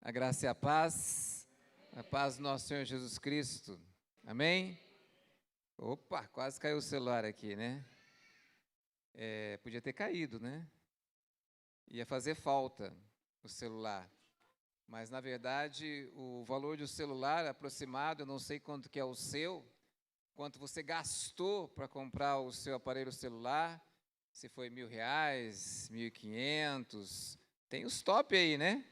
A graça e a paz do nosso Senhor Jesus Cristo. Amém? Opa, quase caiu o celular aqui, né? Podia ter caído, né? Ia fazer falta o celular. Mas, na verdade, o valor do celular aproximado, eu não sei quanto que é o seu, quanto você gastou para comprar o seu aparelho celular, se foi R$1.000, 1.500, tem os top aí, né?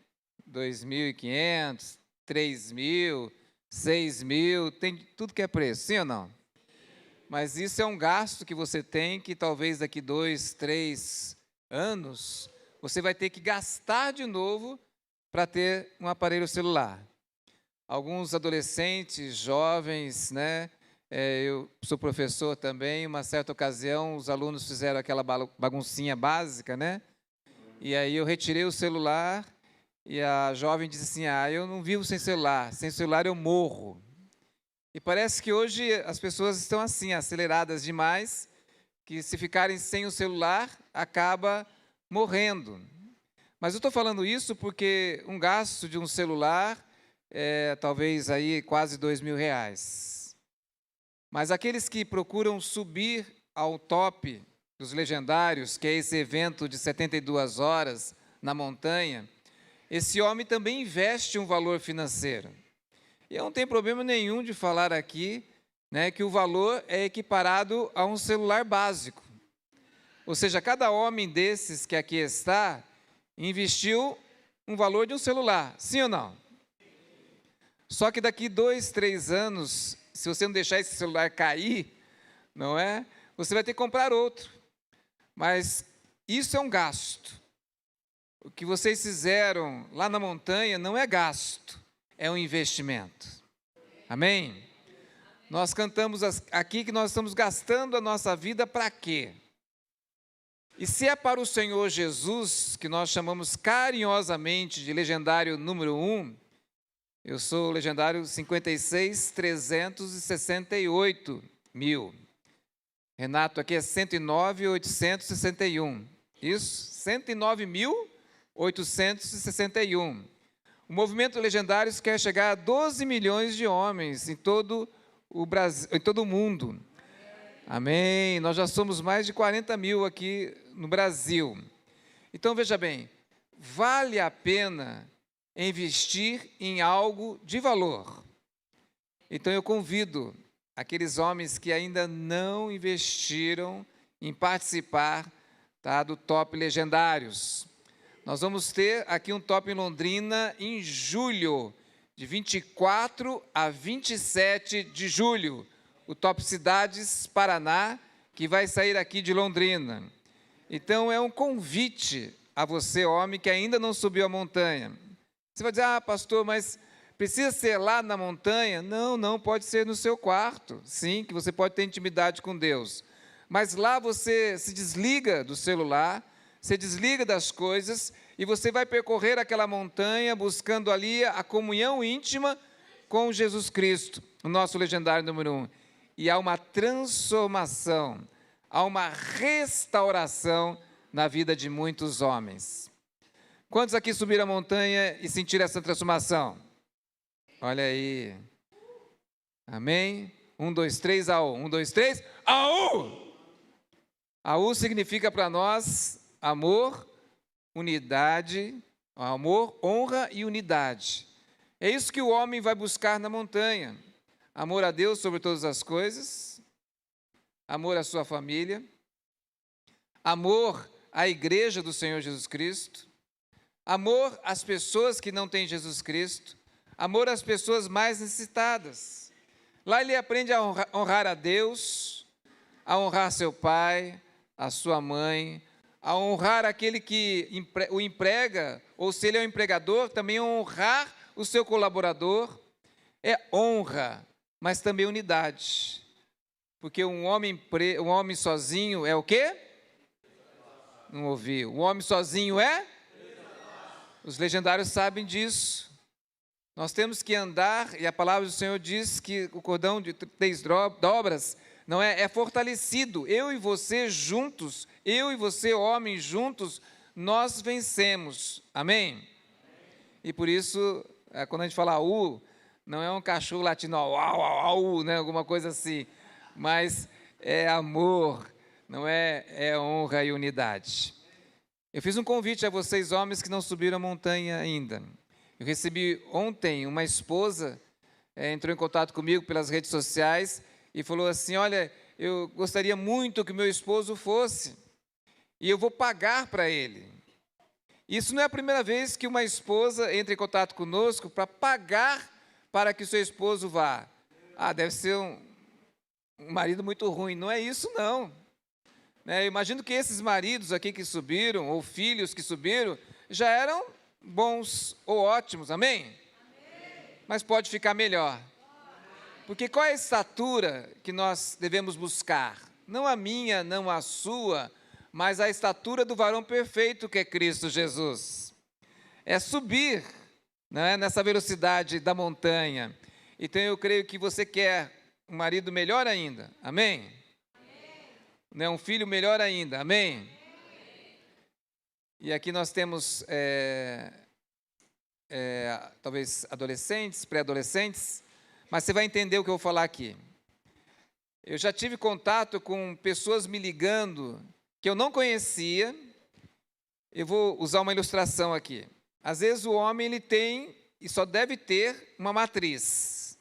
2.500, 3.000, 6.000, tem tudo que é preço, sim ou não? Mas isso é um gasto que você tem que talvez daqui 2, 3 anos, você vai ter que gastar de novo para ter um aparelho celular. Alguns adolescentes, jovens, né? Eu sou professor também, uma certa ocasião os alunos fizeram aquela baguncinha básica, né? E aí eu retirei o celular e a jovem disse assim, eu não vivo sem celular eu morro. E parece que hoje as pessoas estão assim, aceleradas demais, que se ficarem sem o celular, acaba morrendo. Mas eu estou falando isso porque um gasto de um celular é talvez aí quase R$2.000. Mas aqueles que procuram subir ao top dos legendários, que é esse evento de 72 horas na montanha, esse homem também investe um valor financeiro. E eu não tenho problema nenhum de falar aqui, né, que o valor é equiparado a um celular básico. Ou seja, cada homem desses que aqui está, investiu um valor de um celular, sim ou não? Só que daqui 2, 3 anos, se você não deixar esse celular cair, não é? Você vai ter que comprar outro. Mas isso é um gasto. O que vocês fizeram lá na montanha não é gasto, é um investimento. Amém? Nós cantamos aqui que nós estamos gastando a nossa vida para quê? E se é para o Senhor Jesus, que nós chamamos carinhosamente de legendário número 1, eu sou o legendário 56.368.000. Renato aqui é 109.861. Isso? 109.861. O movimento Legendários quer chegar a 12 milhões de homens em todo o Brasil, em todo o mundo. Amém. Nós já somos mais de 40 mil aqui no Brasil. Então, veja bem, vale a pena investir em algo de valor. Então, eu convido aqueles homens que ainda não investiram em participar, do Top Legendários. Nós vamos ter aqui um Top em Londrina em julho, de 24 a 27 de julho. O Top Cidades Paraná, que vai sair aqui de Londrina. Então, é um convite a você, homem, que ainda não subiu a montanha. Você vai dizer, pastor, mas precisa ser lá na montanha? Não, pode ser no seu quarto. Sim, que você pode ter intimidade com Deus. Mas lá você se desliga do celular, você desliga das coisas e você vai percorrer aquela montanha buscando ali a comunhão íntima com Jesus Cristo, o nosso legendário número 1. E há uma transformação, há uma restauração na vida de muitos homens. Quantos aqui subiram a montanha e sentiram essa transformação? Olha aí. Amém? 1, 2, 3, AU. 1, 2, 3, AU! AU significa para nós amor, unidade, amor, honra e unidade. É isso que o homem vai buscar na montanha. Amor a Deus sobre todas as coisas, amor à sua família, amor à igreja do Senhor Jesus Cristo, amor às pessoas que não têm Jesus Cristo, amor às pessoas mais necessitadas. Lá ele aprende a honrar a Deus, a honrar seu pai, a sua mãe, a honrar aquele que o emprega, ou se ele é um empregador, também honrar o seu colaborador. É honra, mas também unidade. Porque um homem sozinho é o quê? Não ouvi. Um homem sozinho é? Os legendários sabem disso. Nós temos que andar, e a palavra do Senhor diz que o cordão de 3 dobras não é fortalecido. Eu e você juntos, eu e você, homens, juntos, nós vencemos. Amém? E por isso, quando a gente fala U, não é um cachorro latino, au, au, au, né? Alguma coisa assim, mas é amor, não é? É honra e unidade. Eu fiz um convite a vocês, homens que não subiram a montanha ainda. Eu recebi ontem uma esposa, entrou em contato comigo pelas redes sociais e falou assim: olha, eu gostaria muito que meu esposo fosse, e eu vou pagar para ele. Isso não é a primeira vez que uma esposa entra em contato conosco para pagar para que o seu esposo vá. Ah, deve ser um marido muito ruim. Não é isso, não. Eu imagino que esses maridos aqui que subiram, ou filhos que subiram, já eram bons ou ótimos, amém? Amém. Mas pode ficar melhor. Porque qual é a estatura que nós devemos buscar? Não a minha, não a sua, mas a estatura do varão perfeito que é Cristo Jesus. É subir, né, nessa velocidade da montanha. Então eu creio que você quer um marido melhor ainda, amém? Né, um filho melhor ainda, amém? E aqui nós temos, talvez, adolescentes, pré-adolescentes, mas você vai entender o que eu vou falar aqui. Eu já tive contato com pessoas me ligando que eu não conhecia. Eu vou usar uma ilustração aqui. Às vezes o homem ele tem e só deve ter uma matriz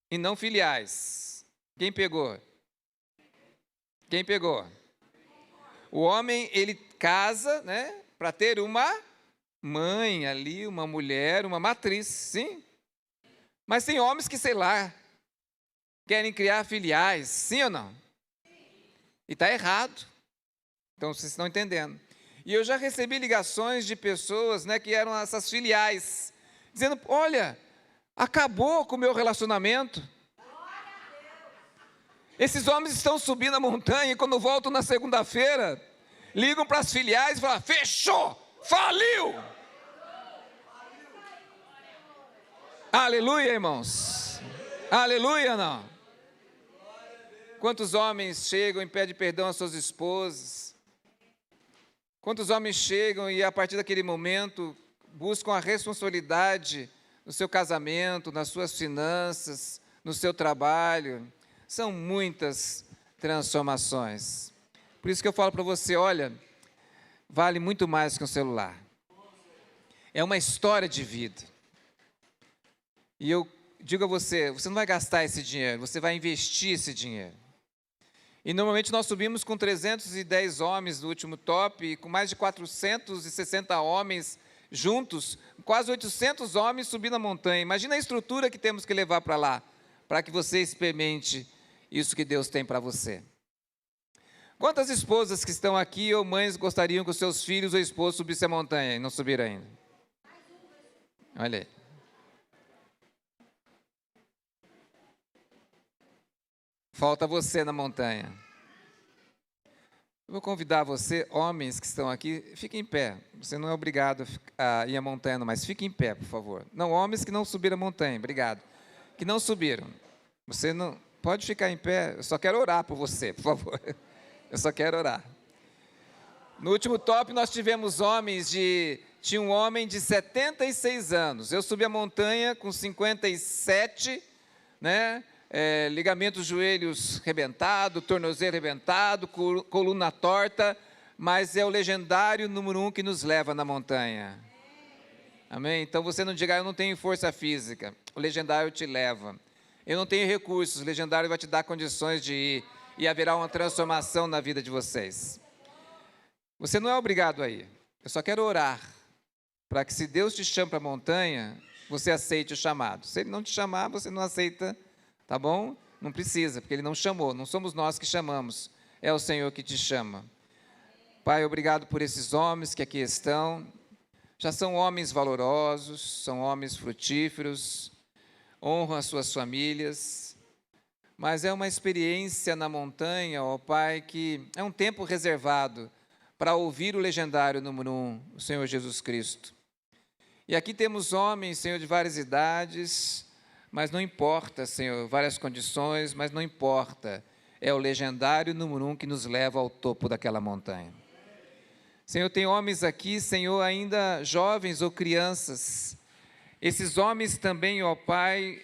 e não filiais. Quem pegou? Quem pegou? O homem ele casa, né, para ter uma mãe ali, uma mulher, uma matriz, sim. Mas tem homens que, sei lá, querem criar filiais, sim ou não? E está errado. Então, vocês estão entendendo. E eu já recebi ligações de pessoas, né, que eram essas filiais, dizendo: olha, acabou com o meu relacionamento. Esses homens estão subindo a montanha e quando voltam na segunda-feira, ligam para as filiais e falam: fechou, faliu. Aleluia, irmãos. Aleluia, não? Quantos homens chegam e pedem perdão às suas esposas? Quantos homens chegam e, a partir daquele momento, buscam a responsabilidade no seu casamento, nas suas finanças, no seu trabalho? São muitas transformações. Por isso que eu falo para você, olha, vale muito mais que um celular. É uma história de vida. E eu digo a você, você não vai gastar esse dinheiro, você vai investir esse dinheiro. E normalmente nós subimos com 310 homens no último top, e com mais de 460 homens juntos, quase 800 homens subindo a montanha. Imagina a estrutura que temos que levar para lá, para que você experimente isso que Deus tem para você. Quantas esposas que estão aqui ou mães gostariam que os seus filhos ou esposos subissem a montanha e não subiram ainda? Olha aí. Falta você na montanha. Eu vou convidar você, homens que estão aqui, fiquem em pé. Você não é obrigado a ir à montanha, mas fique em pé, por favor. Não, homens que não subiram a montanha, obrigado. Que não subiram. Você não pode ficar em pé, eu só quero orar por você, por favor. Eu só quero orar. No último top nós tivemos tinha um homem de 76 anos. Eu subi a montanha com 57, né? Ligamentos, joelhos rebentado, tornozelo rebentado, coluna torta, mas é o legendário número 1 que nos leva na montanha. Amém? Então você não diga: eu não tenho força física, o legendário te leva. Eu não tenho recursos, o legendário vai te dar condições de ir, e haverá uma transformação na vida de vocês. Você não é obrigado a ir, eu só quero orar, para que, se Deus te chama para a montanha, você aceite o chamado. Se Ele não te chamar, você não aceita. Tá bom? Não precisa, porque Ele não chamou, não somos nós que chamamos, é o Senhor que te chama. Pai, obrigado por esses homens que aqui estão, já são homens valorosos, são homens frutíferos, honram as suas famílias, mas é uma experiência na montanha, ó Pai, que é um tempo reservado para ouvir o legendário número 1, o Senhor Jesus Cristo. E aqui temos homens, Senhor, de várias idades, mas não importa, Senhor, várias condições, mas não importa. É o legendário número 1 que nos leva ao topo daquela montanha. Senhor, tem homens aqui, Senhor, ainda jovens ou crianças, Esses homens também, ó Pai,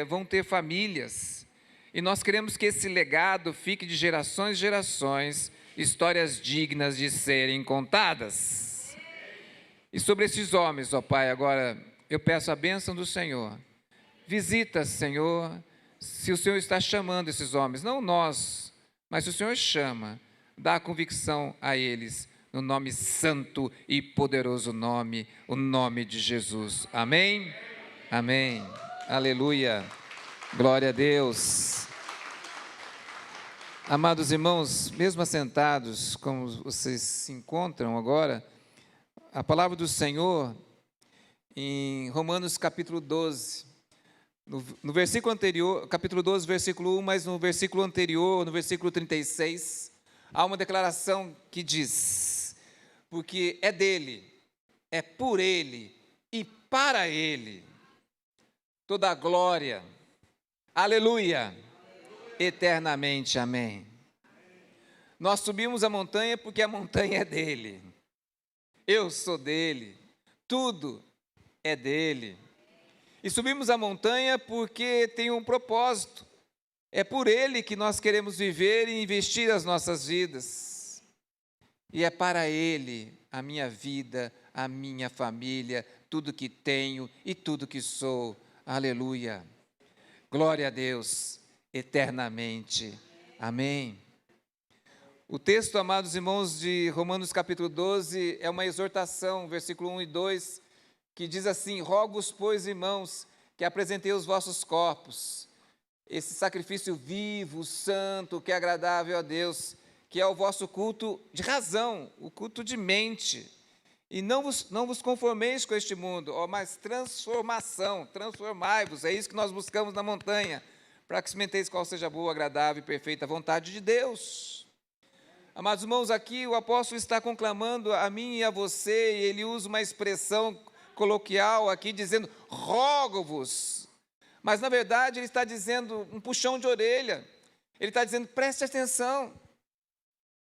vão ter famílias. E nós queremos que esse legado fique de gerações em gerações, histórias dignas de serem contadas. E sobre esses homens, ó Pai, agora eu peço a bênção do Senhor. Visita, Senhor, se o Senhor está chamando esses homens, não nós, mas se o Senhor chama, dá convicção a eles, no nome santo e poderoso nome, o nome de Jesus. Amém? Amém. Aleluia. Glória a Deus. Amados irmãos, mesmo assentados, como vocês se encontram agora, a palavra do Senhor, em Romanos capítulo 12, no versículo anterior, capítulo 12, versículo 1, mas no versículo anterior, no versículo 36, há uma declaração que diz: porque é dele, é por ele e para ele toda a glória, aleluia, eternamente, amém. Nós subimos a montanha porque a montanha é dele, eu sou dele, tudo é dele. E subimos a montanha porque tem um propósito, é por ele que nós queremos viver e investir as nossas vidas. E é para ele a minha vida, a minha família, tudo que tenho e tudo que sou. Aleluia. Glória a Deus, eternamente. Amém. O texto, amados irmãos, de Romanos capítulo 12, é uma exortação, versículo 1 e 2, que diz assim: rogo-vos, pois, irmãos, que apresentei os vossos corpos, esse sacrifício vivo, santo, que é agradável a Deus, que é o vosso culto de razão, o culto de mente. E não vos conformeis com este mundo, mas transformai-vos, é isso que nós buscamos na montanha, para que experimenteis qual seja a boa, agradável e perfeita vontade de Deus. Amados irmãos, aqui o apóstolo está conclamando a mim e a você, e ele usa uma expressão coloquial aqui, dizendo, rogo-vos. Mas, na verdade, ele está dizendo um puxão de orelha. Ele está dizendo, preste atenção,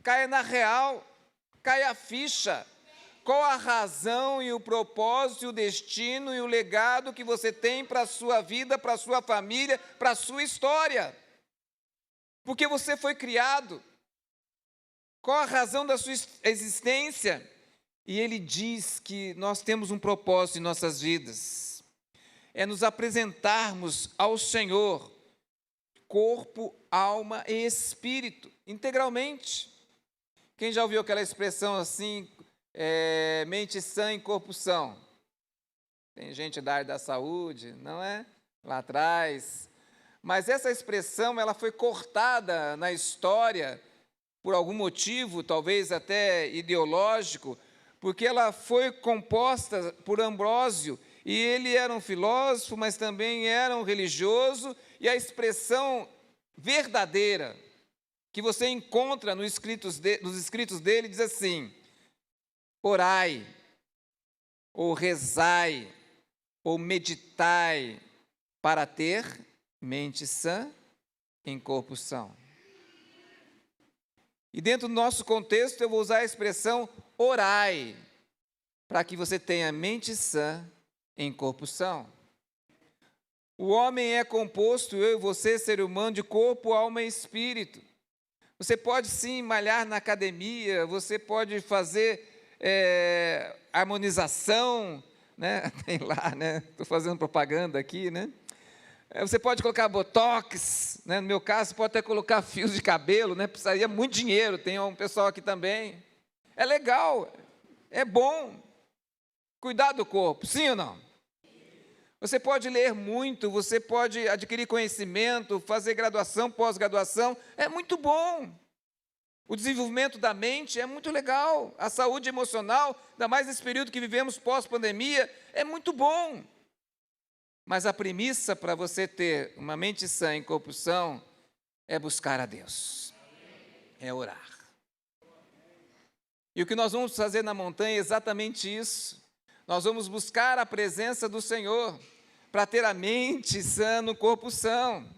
caia na real, caia a ficha. Qual a razão e o propósito, e o destino e o legado que você tem para a sua vida, para a sua família, para a sua história? Porque você foi criado. Qual a razão da sua existência? E ele diz que nós temos um propósito em nossas vidas, é nos apresentarmos ao Senhor, corpo, alma e espírito, integralmente. Quem já ouviu aquela expressão assim, mente sã em corpo são? Tem gente da área da saúde, não é? Lá atrás. Mas essa expressão, ela foi cortada na história, por algum motivo, talvez até ideológico, porque ela foi composta por Ambrósio, e ele era um filósofo, mas também era um religioso, e a expressão verdadeira que você encontra nos escritos dele diz assim: orai, ou rezai, ou meditai, para ter mente sã em corpo são. E dentro do nosso contexto, eu vou usar a expressão orai, para que você tenha mente sã em corpo são. O homem é composto, eu e você, ser humano, de corpo, alma e espírito. Você pode sim malhar na academia, você pode fazer harmonização, né? Tem lá, né? Estou fazendo propaganda aqui, né? Você pode colocar botox, né? No meu caso, pode até colocar fios de cabelo, né? Precisaria muito dinheiro, tem um pessoal aqui também. É legal, é bom cuidar do corpo, sim ou não? Você pode ler muito, você pode adquirir conhecimento, fazer graduação, pós-graduação, é muito bom. O desenvolvimento da mente é muito legal, a saúde emocional, ainda mais nesse período que vivemos pós-pandemia, é muito bom. Mas a premissa para você ter uma mente sã em corpo são é buscar a Deus, é orar. E o que nós vamos fazer na montanha é exatamente isso. Nós vamos buscar a presença do Senhor para ter a mente sã no corpo são.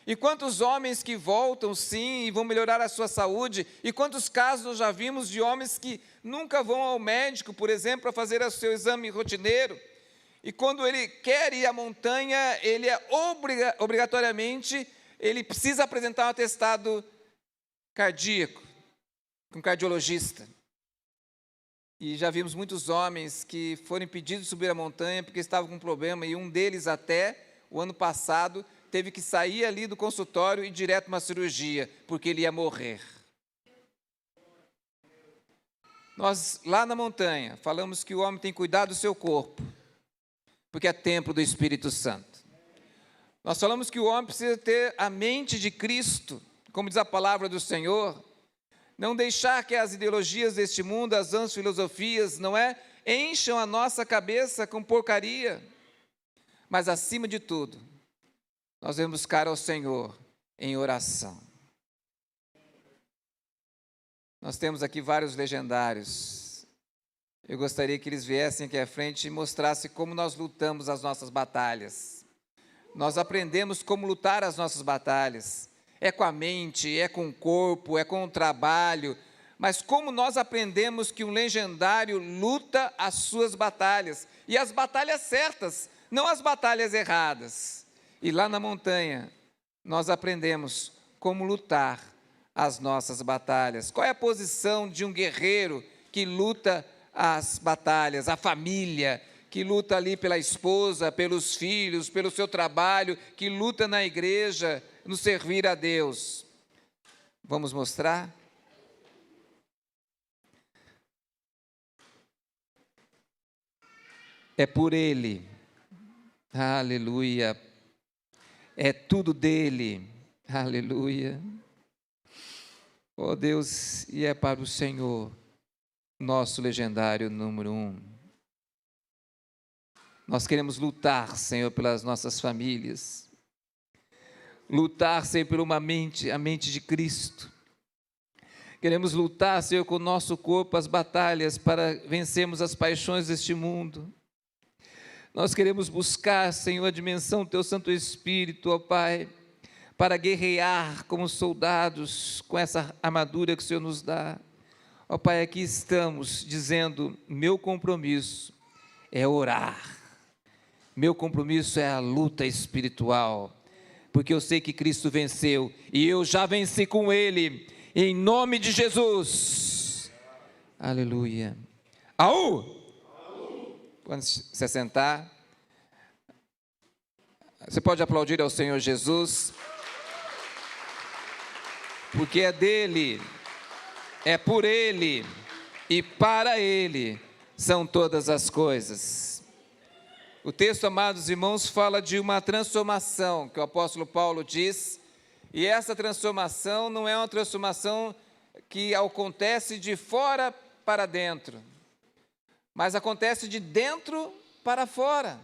E quantos homens que voltam sim e vão melhorar a sua saúde, e quantos casos nós já vimos de homens que nunca vão ao médico, por exemplo, para fazer o seu exame rotineiro, E quando ele quer ir à montanha, ele é obrigatoriamente, ele precisa apresentar um atestado cardíaco, com um cardiologista. E já vimos muitos homens que foram impedidos de subir a montanha porque estavam com um problema, e um deles até, o ano passado, teve que sair ali do consultório e ir direto a uma cirurgia, porque ele ia morrer. Nós, lá na montanha, falamos que o homem tem que cuidar do seu corpo, porque é templo do Espírito Santo. Nós falamos que o homem precisa ter a mente de Cristo, como diz a palavra do Senhor, não deixar que as ideologias deste mundo, as vãs filosofias, encham a nossa cabeça com porcaria, mas acima de tudo, nós vamos buscar ao Senhor em oração. Nós temos aqui vários legendários. Eu gostaria que eles viessem aqui à frente e mostrassem como nós lutamos as nossas batalhas. Nós aprendemos como lutar as nossas batalhas. É com a mente, é com o corpo, é com o trabalho. Mas como nós aprendemos que um legendário luta as suas batalhas. E as batalhas certas, não as batalhas erradas. E lá na montanha, nós aprendemos como lutar as nossas batalhas. Qual é a posição de um guerreiro que luta as batalhas? A família, que luta ali pela esposa, pelos filhos, pelo seu trabalho, que luta na igreja, no servir a Deus. Vamos mostrar? É por Ele. Aleluia. É tudo dele. Aleluia. Oh Deus, e é para o Senhor, nosso legendário número 1. Nós queremos lutar, Senhor, pelas nossas famílias. Lutar, Senhor, por a mente de Cristo. Queremos lutar, Senhor, com o nosso corpo as batalhas para vencermos as paixões deste mundo. Nós queremos buscar, Senhor, a dimensão do Teu Santo Espírito, ó Pai, para guerrear como soldados com essa armadura que o Senhor nos dá. Ó Pai, aqui estamos dizendo, meu compromisso é orar. Meu compromisso é a luta espiritual, porque eu sei que Cristo venceu e eu já venci com Ele, em nome de Jesus. Aleluia. Aú! Quando se sentar, você pode aplaudir ao Senhor Jesus, porque é dele, é por Ele e para Ele são todas as coisas. O texto, amados irmãos, fala de uma transformação que o apóstolo Paulo diz, e essa transformação não é uma transformação que acontece de fora para dentro, mas acontece de dentro para fora.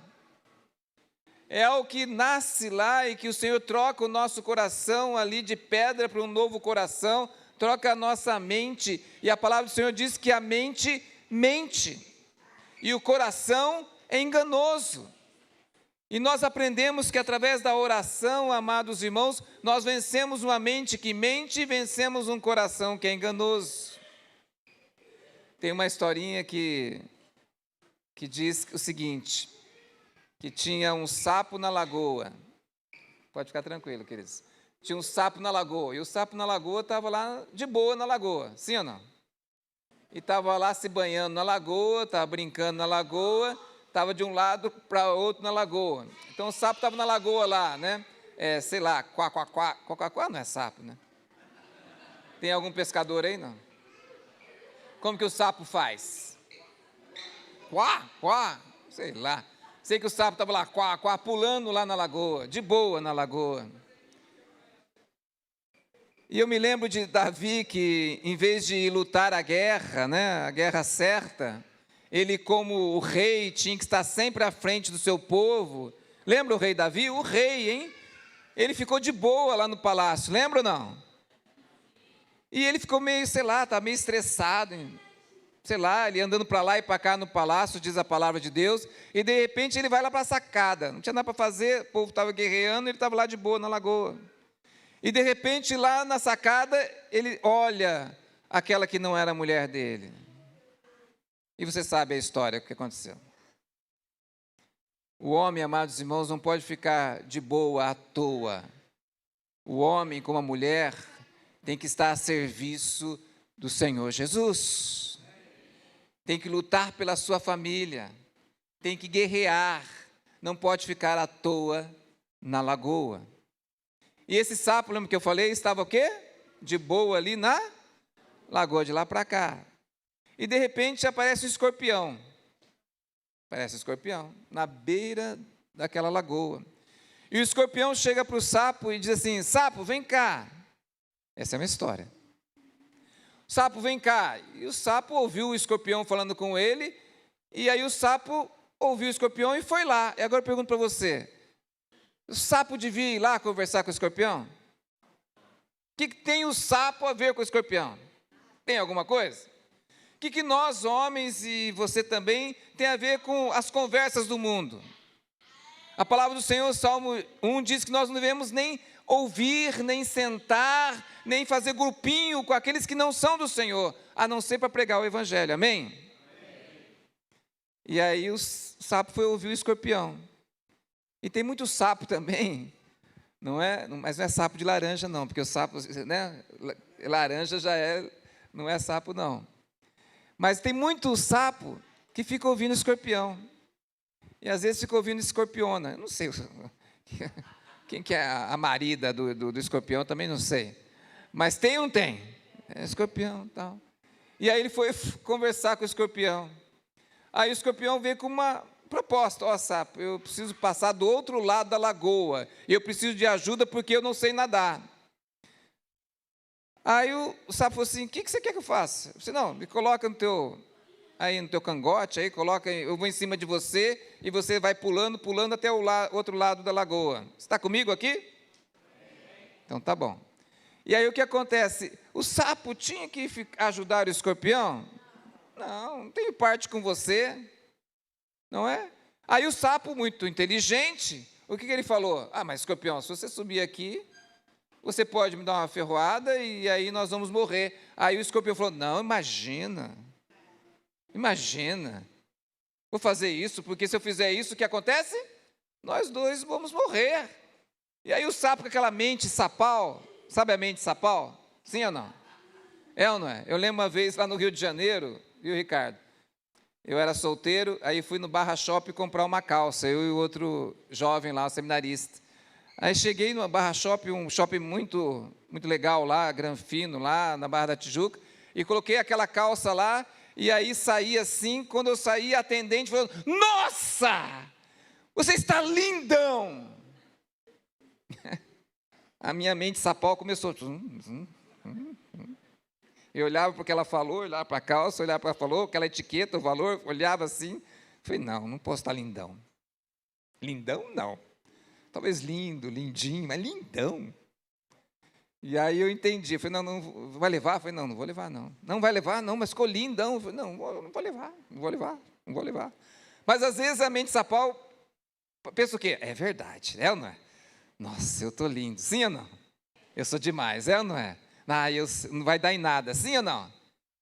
É algo que nasce lá e que o Senhor troca o nosso coração ali de pedra para um novo coração, troca a nossa mente, e a palavra do Senhor diz que a mente mente, e o coração é enganoso. E nós aprendemos que através da oração, amados irmãos, nós vencemos uma mente que mente e vencemos um coração que é enganoso. Tem uma historinha que diz o seguinte, que tinha um sapo na lagoa. Pode ficar tranquilo, queridos. Tinha um sapo na lagoa, e o sapo na lagoa estava lá de boa na lagoa, sim ou não? E estava lá se banhando na lagoa, estava brincando na lagoa, estava de um lado para outro na lagoa. Então o sapo estava na lagoa lá, né? Sei lá, quá, quá, quá, quá, quá, quá, não é sapo, né? Tem algum pescador aí, não? Como que o sapo faz? Quá, quá, sei lá. Sei que o sapo estava lá, quá, quá, pulando lá na lagoa, de boa na lagoa. E eu me lembro de Davi que, em vez de lutar a guerra, né, a guerra certa, ele, como o rei, tinha que estar sempre à frente do seu povo. Lembra o rei Davi? O rei, hein? Ele ficou de boa lá no palácio, lembra ou não? E ele ficou meio, sei lá, estava meio estressado, sei lá, ele andando para lá e para cá no palácio, diz a palavra de Deus, e de repente ele vai lá para a sacada, não tinha nada para fazer, o povo estava guerreando, ele estava lá de boa na lagoa. E de repente lá na sacada, ele olha aquela que não era a mulher dele. E você sabe a história, o que aconteceu. O homem, amados irmãos, não pode ficar de boa à toa. O homem, como a mulher, tem que estar a serviço do Senhor Jesus. Tem que lutar pela sua família. Tem que guerrear. Não pode ficar à toa na lagoa. E esse sapo, lembra que eu falei, estava o quê? De boa ali na lagoa, de lá para cá. E de repente aparece um escorpião. Parece um escorpião, na beira daquela lagoa. E o escorpião chega para o sapo e diz assim: sapo, vem cá. Essa é uma história. Sapo, vem cá. E o sapo ouviu o escorpião falando com ele, e aí o sapo ouviu o escorpião e foi lá. E agora eu pergunto para você: o sapo devia ir lá conversar com o escorpião? O que tem o sapo a ver com o escorpião? Tem alguma coisa? O que nós, homens, e você também, tem a ver com as conversas do mundo? A palavra do Senhor, Salmo 1, diz que nós não devemos nem ouvir, nem sentar, nem fazer grupinho com aqueles que não são do Senhor, a não ser para pregar o Evangelho, amém? E aí o sapo foi ouvir o escorpião. E tem muito sapo também, não é? Mas não é sapo de laranja não, porque o sapo, né? Laranja já é, não é sapo não. Mas tem muito sapo que fica ouvindo escorpião. E às vezes fica ouvindo escorpiona. Eu não sei quem que é a marida do escorpião, também não sei. Mas tem um tem. É escorpião e tal. E aí ele foi conversar com o escorpião. Aí o escorpião veio com uma proposta: ó, sapo, eu preciso passar do outro lado da lagoa. E eu preciso de ajuda porque eu não sei nadar. Aí o sapo falou assim: o que você quer que eu faça? Eu disse: não, me coloca no teu cangote, aí coloca, eu vou em cima de você e você vai pulando até o outro lado da lagoa. Você está comigo aqui? Então tá bom. E aí o que acontece? O sapo tinha que ajudar o escorpião? Não tenho parte com você, não é? Aí o sapo, muito inteligente, o que ele falou? Ah, mas escorpião, se você subir aqui, você pode me dar uma ferroada e aí nós vamos morrer. Aí o escorpião falou: não, imagina, vou fazer isso, porque se eu fizer isso, o que acontece? Nós dois vamos morrer. E aí o sapo, com aquela mente sapal, sabe a mente sapal? Sim ou não? É ou não é? Eu lembro uma vez lá no Rio de Janeiro, viu, Ricardo? Eu era solteiro, aí fui no Barra Shopping comprar uma calça, eu e o outro jovem lá, seminarista. Aí cheguei no Barra Shopping, um shopping muito, muito legal lá, Granfino, lá na Barra da Tijuca, e coloquei aquela calça lá, e aí saí assim. Quando eu saí, a atendente falou: nossa, você está lindão! A minha mente sapal começou. Eu olhava para o que ela falou, olhava para a calça, olhava para o que ela falou, aquela etiqueta, o valor, olhava assim. Falei: não posso estar lindão. Lindão, não. Talvez lindo, lindinho, mas lindão. E aí eu entendi. Falei: não vai levar? Falei: não vou levar, não. Não vai levar? Não, mas ficou lindão. Falei: não vou levar. Mas às vezes a mente sapal pensa o quê? É verdade, é ou não é? Nossa, eu estou lindo, sim ou não? Eu sou demais, é ou não é? Não vai dar em nada, sim ou não?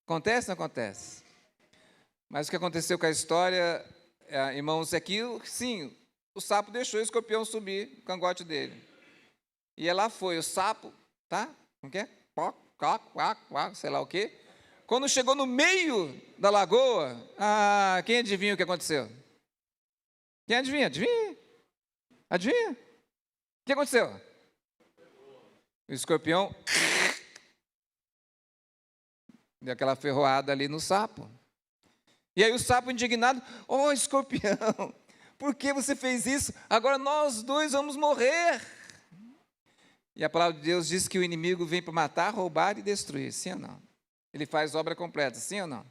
Acontece ou não acontece? Mas o que aconteceu com a história, irmãos, é que, sim, o sapo deixou o escorpião subir o cangote dele. E lá foi o sapo, tá? Como que é? Sei lá o quê. Quando chegou no meio da lagoa, quem adivinha o que aconteceu? Quem adivinha? Adivinha? O que aconteceu? O escorpião deu aquela ferroada ali no sapo. E aí o sapo, indignado: ó, escorpião, por que você fez isso? Agora nós dois vamos morrer. E a palavra de Deus diz que o inimigo vem para matar, roubar e destruir, sim ou não? Ele faz obra completa, sim ou não?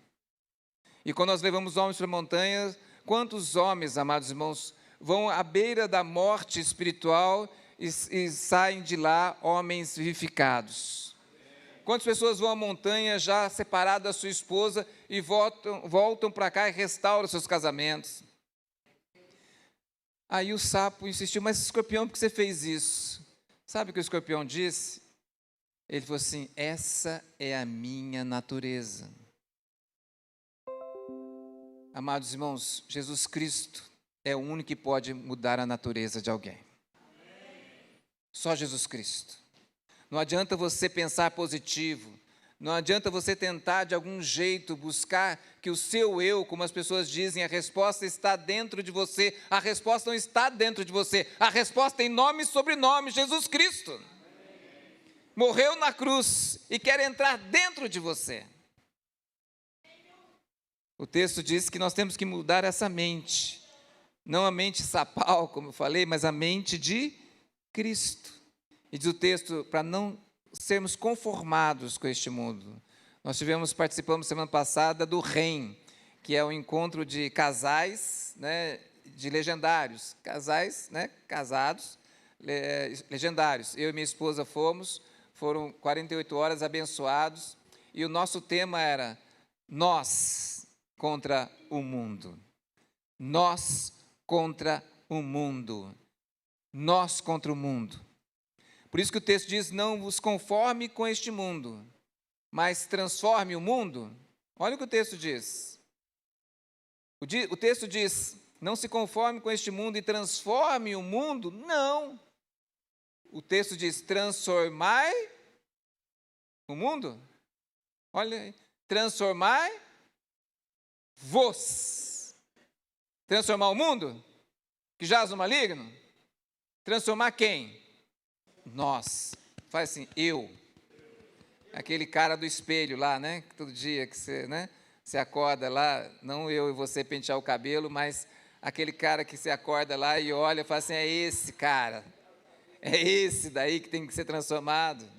E quando nós levamos homens para a montanha, quantos homens, amados irmãos, vão à beira da morte espiritual e saem de lá homens vivificados? Quantas pessoas vão à montanha já separadas da sua esposa e voltam para cá e restauram seus casamentos? Aí o sapo insistiu: mas escorpião, por que você fez isso? Sabe o que o escorpião disse? Ele falou assim: essa é a minha natureza. Amados irmãos, Jesus Cristo é o único que pode mudar a natureza de alguém. Só Jesus Cristo. Não adianta você pensar positivo, não adianta você tentar de algum jeito buscar que o seu eu, como as pessoas dizem, a resposta está dentro de você. A resposta não está dentro de você, a resposta tem nome e sobrenome, Jesus Cristo. Morreu na cruz e quer entrar dentro de você. O texto diz que nós temos que mudar essa mente, não a mente sapal, como eu falei, mas a mente de Cristo. E diz o texto, para não sermos conformados com este mundo. Nós participamos semana passada do REM, que é um encontro de casais, né, de legendários, casais, né, casados, legendários. Eu e minha esposa foram 48 horas abençoados, e o nosso tema era nós contra o mundo. Nós contra o mundo. Nós contra o mundo. Por isso que o texto diz, não vos conforme com este mundo, mas transforme o mundo. Olha o que o texto diz. O texto diz, não se conforme com este mundo e transforme o mundo. Não. O texto diz, transformai o mundo. Olha aí. Transformai-vos. Transformar o mundo, que jaz no maligno. Transformar quem? Nós. Faz assim, eu. Aquele cara do espelho lá, né? Todo dia que você, né? Você acorda lá, não eu e você pentear o cabelo, mas aquele cara que você acorda lá e olha e fala assim, é esse cara. É esse daí que tem que ser transformado.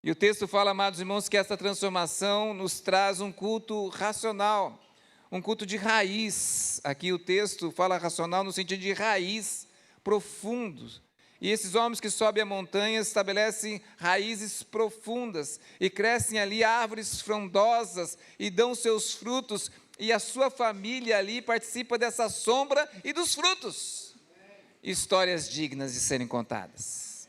E o texto fala, amados irmãos, que essa transformação nos traz um culto racional, um culto de raiz. Aqui o texto fala racional no sentido de raiz, profundo. E esses homens que sobem a montanha estabelecem raízes profundas e crescem ali árvores frondosas e dão seus frutos, e a sua família ali participa dessa sombra e dos frutos. Histórias dignas de serem contadas.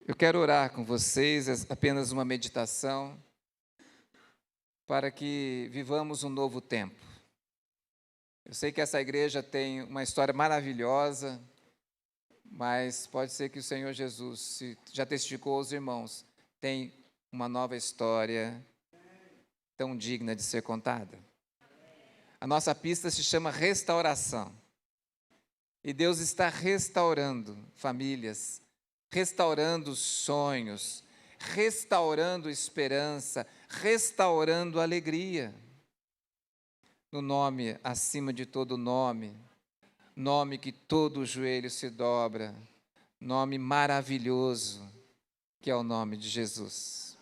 Eu quero orar com vocês, apenas uma meditação, para que vivamos um novo tempo. Eu sei que essa igreja tem uma história maravilhosa, mas pode ser que o Senhor Jesus, se já testificou aos irmãos, tem uma nova história tão digna de ser contada. A nossa pista se chama restauração. E Deus está restaurando famílias, restaurando sonhos, restaurando esperança, restaurando alegria. No nome acima de todo nome, nome que todo joelho se dobra, nome maravilhoso, que é o nome de Jesus.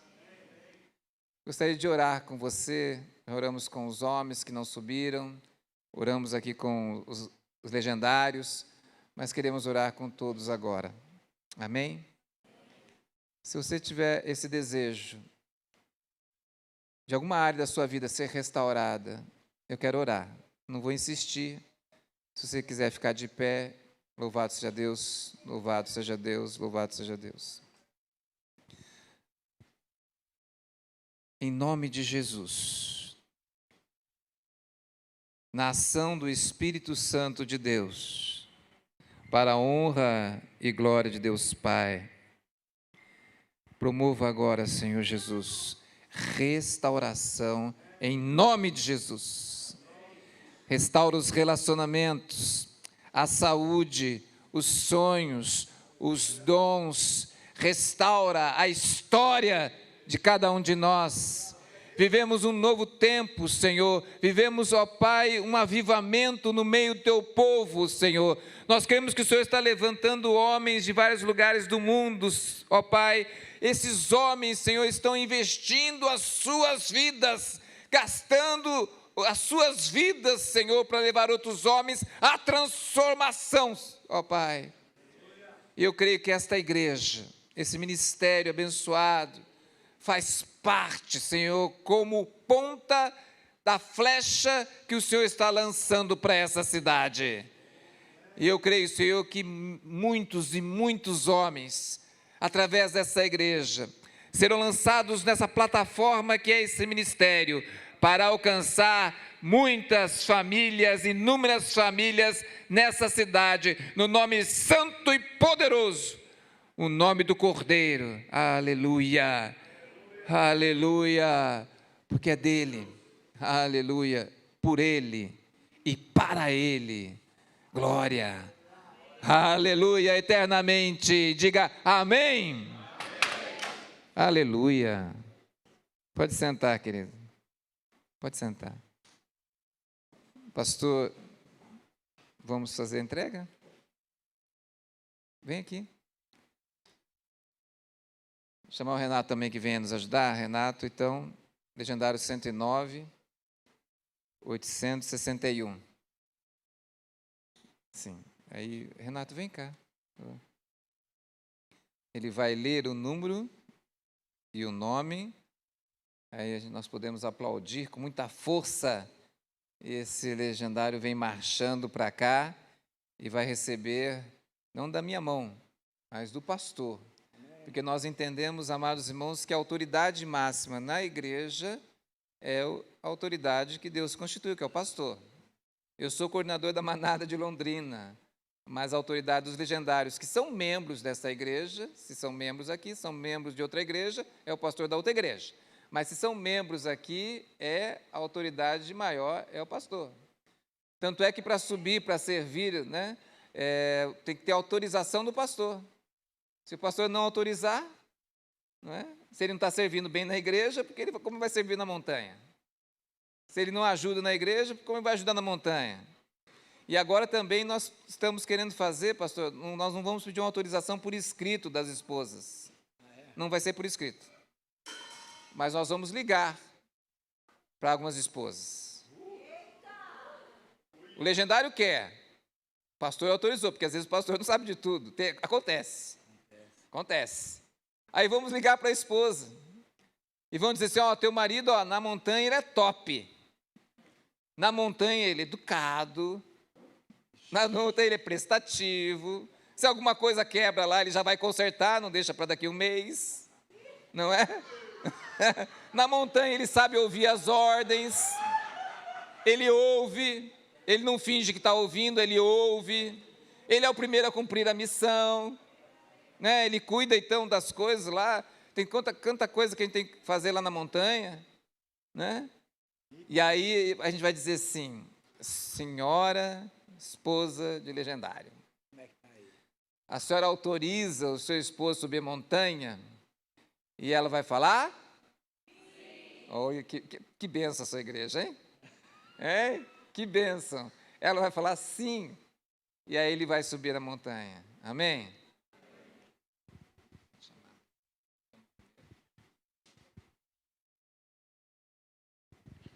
Gostaria de orar com você, oramos com os homens que não subiram, oramos aqui com os legendários, mas queremos orar com todos agora. Amém? Se você tiver esse desejo de alguma área da sua vida ser restaurada, eu quero orar, não vou insistir. Se você quiser ficar de pé, louvado seja Deus, louvado seja Deus, louvado seja Deus. Em nome de Jesus, na ação do Espírito Santo de Deus, para a honra e glória de Deus Pai, promova agora, Senhor Jesus, restauração em nome de Jesus. Restaura os relacionamentos, a saúde, os sonhos, os dons, restaura a história de cada um de nós. Vivemos um novo tempo, Senhor, vivemos, ó Pai, um avivamento no meio do Teu povo, Senhor. Nós queremos que o Senhor está levantando homens de vários lugares do mundo, ó Pai. Esses homens, Senhor, estão investindo as suas vidas, gastando as suas vidas, Senhor, para levar outros homens à transformação, ó Pai. E eu creio que esta igreja, esse ministério abençoado, faz parte, Senhor, como ponta da flecha que o Senhor está lançando para essa cidade. E eu creio, Senhor, que muitos e muitos homens, através dessa igreja, serão lançados nessa plataforma que é esse ministério, para alcançar muitas famílias, inúmeras famílias nessa cidade, no nome santo e poderoso, o nome do Cordeiro. Aleluia, aleluia, porque é dele, aleluia, por ele e para ele, glória, aleluia, eternamente. Diga amém. Aleluia. Pode sentar, querido. Pode sentar. Pastor, vamos fazer a entrega? Vem aqui. Vou chamar o Renato também que venha nos ajudar. Renato, então, legendário 109, 861. Sim. Aí, Renato, vem cá. Ele vai ler o número e o nome. Aí nós podemos aplaudir com muita força. Esse legendário vem marchando para cá e vai receber, não da minha mão, mas do pastor. Porque nós entendemos, amados irmãos, que a autoridade máxima na igreja é a autoridade que Deus constituiu, que é o pastor. Eu sou coordenador da manada de Londrina, mas a autoridade dos legendários, que são membros dessa igreja, se são membros aqui, são membros de outra igreja, é o pastor da outra igreja. Mas se são membros aqui, a autoridade maior é o pastor. Tanto é que para subir, para servir, né, tem que ter autorização do pastor. Se o pastor não autorizar, não é? Se ele não está servindo bem na igreja, porque como vai servir na montanha? Se ele não ajuda na igreja, como ele vai ajudar na montanha? E agora também nós estamos querendo fazer, pastor, nós não vamos pedir uma autorização por escrito das esposas. Não vai ser por escrito. Mas nós vamos ligar para algumas esposas. O legendário quer. O pastor autorizou, porque às vezes o pastor não sabe de tudo. Acontece. Aí vamos ligar para a esposa. E vamos dizer assim, ó, teu marido, ó, na montanha ele é top. Na montanha ele é educado. Na montanha ele é prestativo. Se alguma coisa quebra lá, ele já vai consertar, não deixa para daqui um mês. Não é? Na montanha ele sabe ouvir as ordens, ele ouve, ele não finge que está ouvindo, ele ouve, ele é o primeiro a cumprir a missão, né? Ele cuida então das coisas lá, tem tanta coisa que a gente tem que fazer lá na montanha, né? E aí a gente vai dizer assim, senhora esposa de legendário, a senhora autoriza o seu esposo a subir a montanha? E ela vai falar? Olha, que benção essa igreja, hein? Que benção. Ela vai falar sim, e aí ele vai subir a montanha. Amém?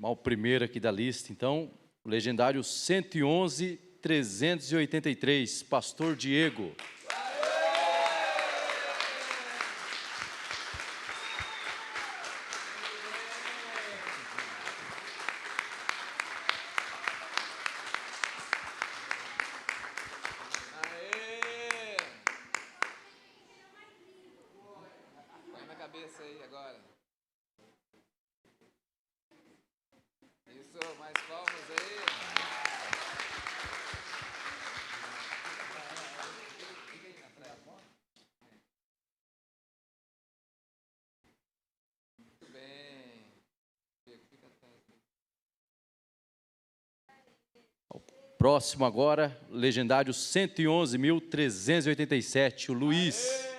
O primeiro aqui da lista, então, o legendário 111, 383, Pastor Diego. Cabeça aí agora. Isso, mais palmas aí. Muito bem. Próximo agora, legendário 111.387, o Luiz.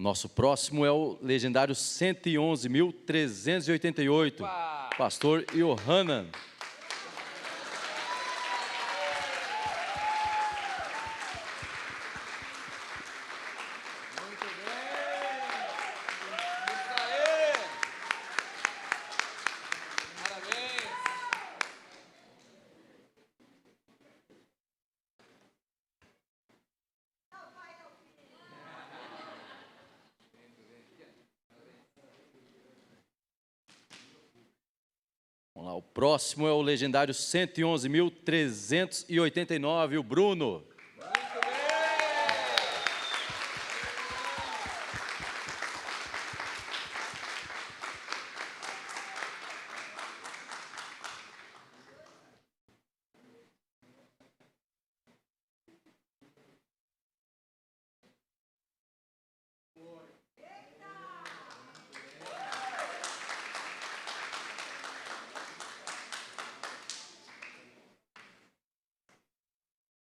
Nosso próximo é o legendário 111.388, Pastor Yohanan. Muito bem. Parabéns. próximo é o legendário 111.389, o Bruno.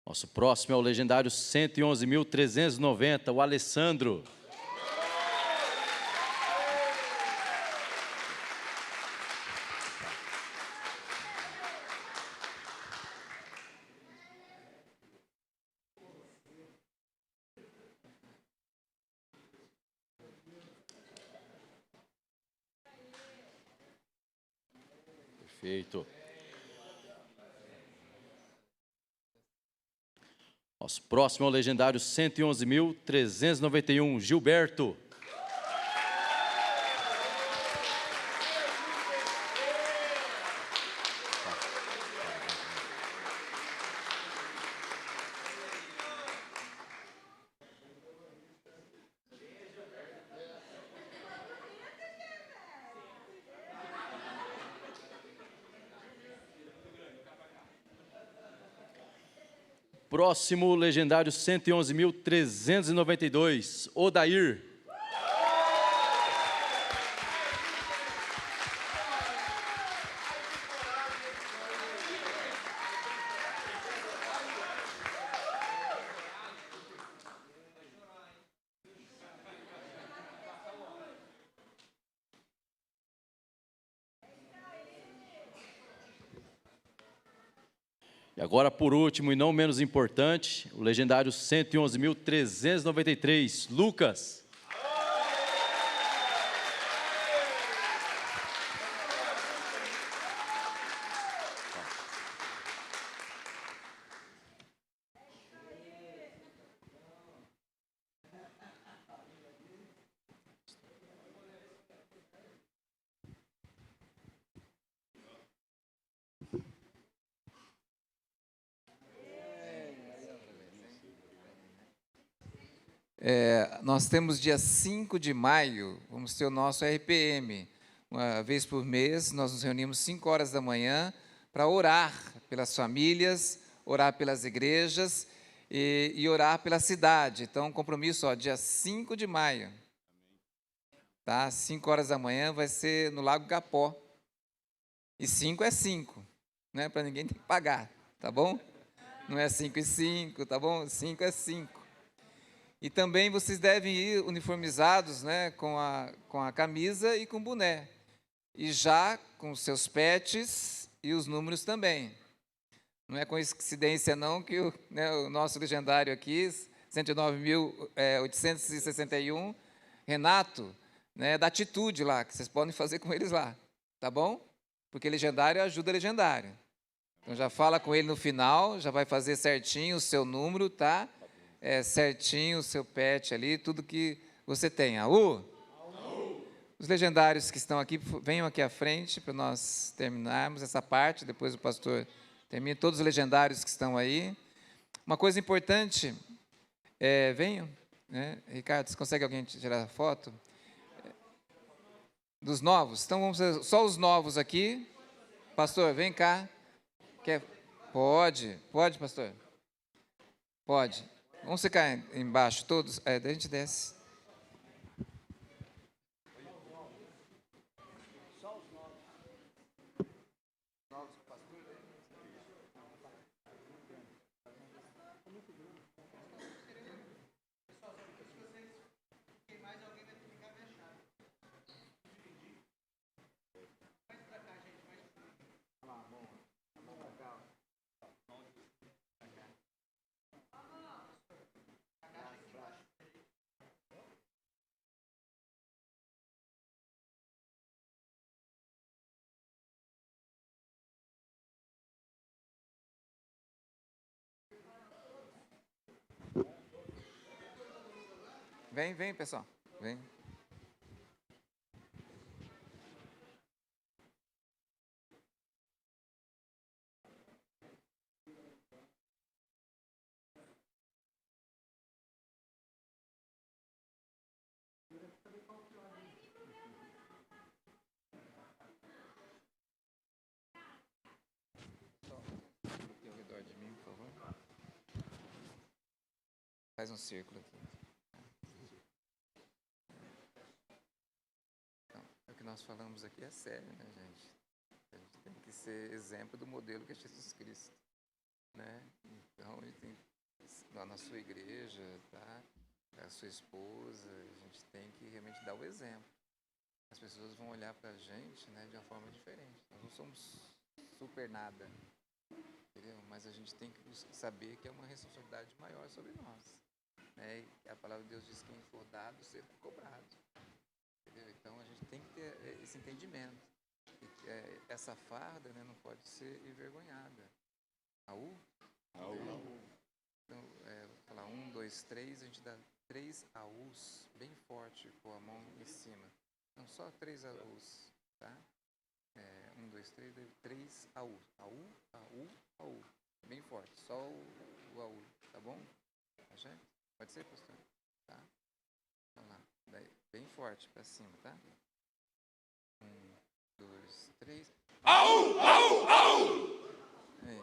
Nosso próximo é o legendário 111.390, o Alessandro. Perfeito. Nosso próximo é o legendário 111.391, Gilberto. Próximo legendário 111.392, Odair. E agora, por último e não menos importante, o legendário 111.393, Lucas. Nós temos dia 5 de maio, vamos ter o nosso RPM. Uma vez por mês, nós nos reunimos 5 horas da manhã para orar pelas famílias, orar pelas igrejas e orar pela cidade. Então, compromisso, dia 5 de maio. Tá? 5 horas da manhã vai ser no Lago Gapó. E 5 é 5, né? Para ninguém ter que pagar, tá bom? Não é 5 e 5, tá bom? 5 é 5. E também vocês devem ir uniformizados, né, com a camisa e com o boné. E já com os seus pets e os números também. Não é coincidência não que o nosso legendário aqui, 109.861, Renato, né, da atitude lá, que vocês podem fazer com eles lá, tá bom? Porque legendário ajuda legendário. Então já fala com ele no final, já vai fazer certinho o seu número, tá? Certinho o seu pet ali, tudo que você tenha. Os legendários que estão aqui, venham aqui à frente para nós terminarmos essa parte, depois o pastor termina. Todos os legendários que estão aí. Uma coisa importante, venham, né? Ricardo, você consegue alguém tirar a foto? Dos novos? Então vamos fazer só os novos aqui. Pastor, vem cá. Pode, pastor? Pode. Vamos ficar embaixo todos? Daí a gente desce. Vem, pessoal. Vem. Faz um círculo aqui. Então, o que nós falamos aqui é sério, né, gente? A gente tem que ser exemplo do modelo que é Jesus Cristo, né? Então, a gente tem, na sua igreja, tá? A sua esposa, a gente tem que realmente dar o exemplo. As pessoas vão olhar para a gente, né, de uma forma diferente. Nós não somos super nada, entendeu? Mas a gente tem que saber que é uma responsabilidade maior sobre nós, né? E a palavra de Deus diz que quem for dado, será cobrado, entendeu? Então a gente tem que ter esse entendimento. E, essa farda, né, não pode ser envergonhada. Aú? Então, vou falar 1, 2, 3, a gente dá 3 AUs, bem forte, com a mão em cima. Não, só 3 AUs, tá? 1, 2, 3, 3 AU. AU, AU, AU. Bem forte, só o AU, tá bom? Tá? Pode ser, pastor? Tá? Vamos lá. Daí, bem forte pra cima, tá? 1, 2, 3. AU, AU, AU! Aí.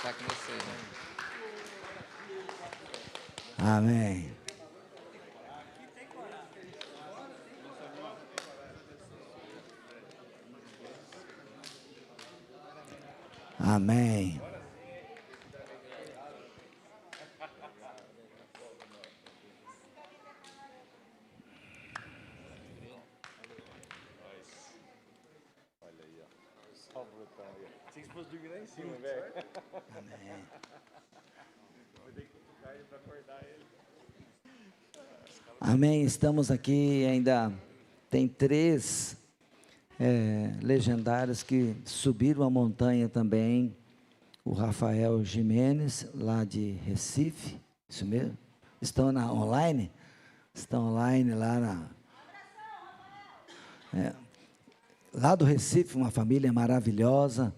Tá com você, né? Amém. Amém. Vocês fossem dormir lá em cima, velho. Amém. Vou ter que tocar ele pra acordar ele. Amém. Estamos aqui ainda. Tem 3 legendários que subiram a montanha também. O Rafael Jimenez, lá de Recife. Isso mesmo? Estão online? Estão online lá lá do Recife, uma família maravilhosa.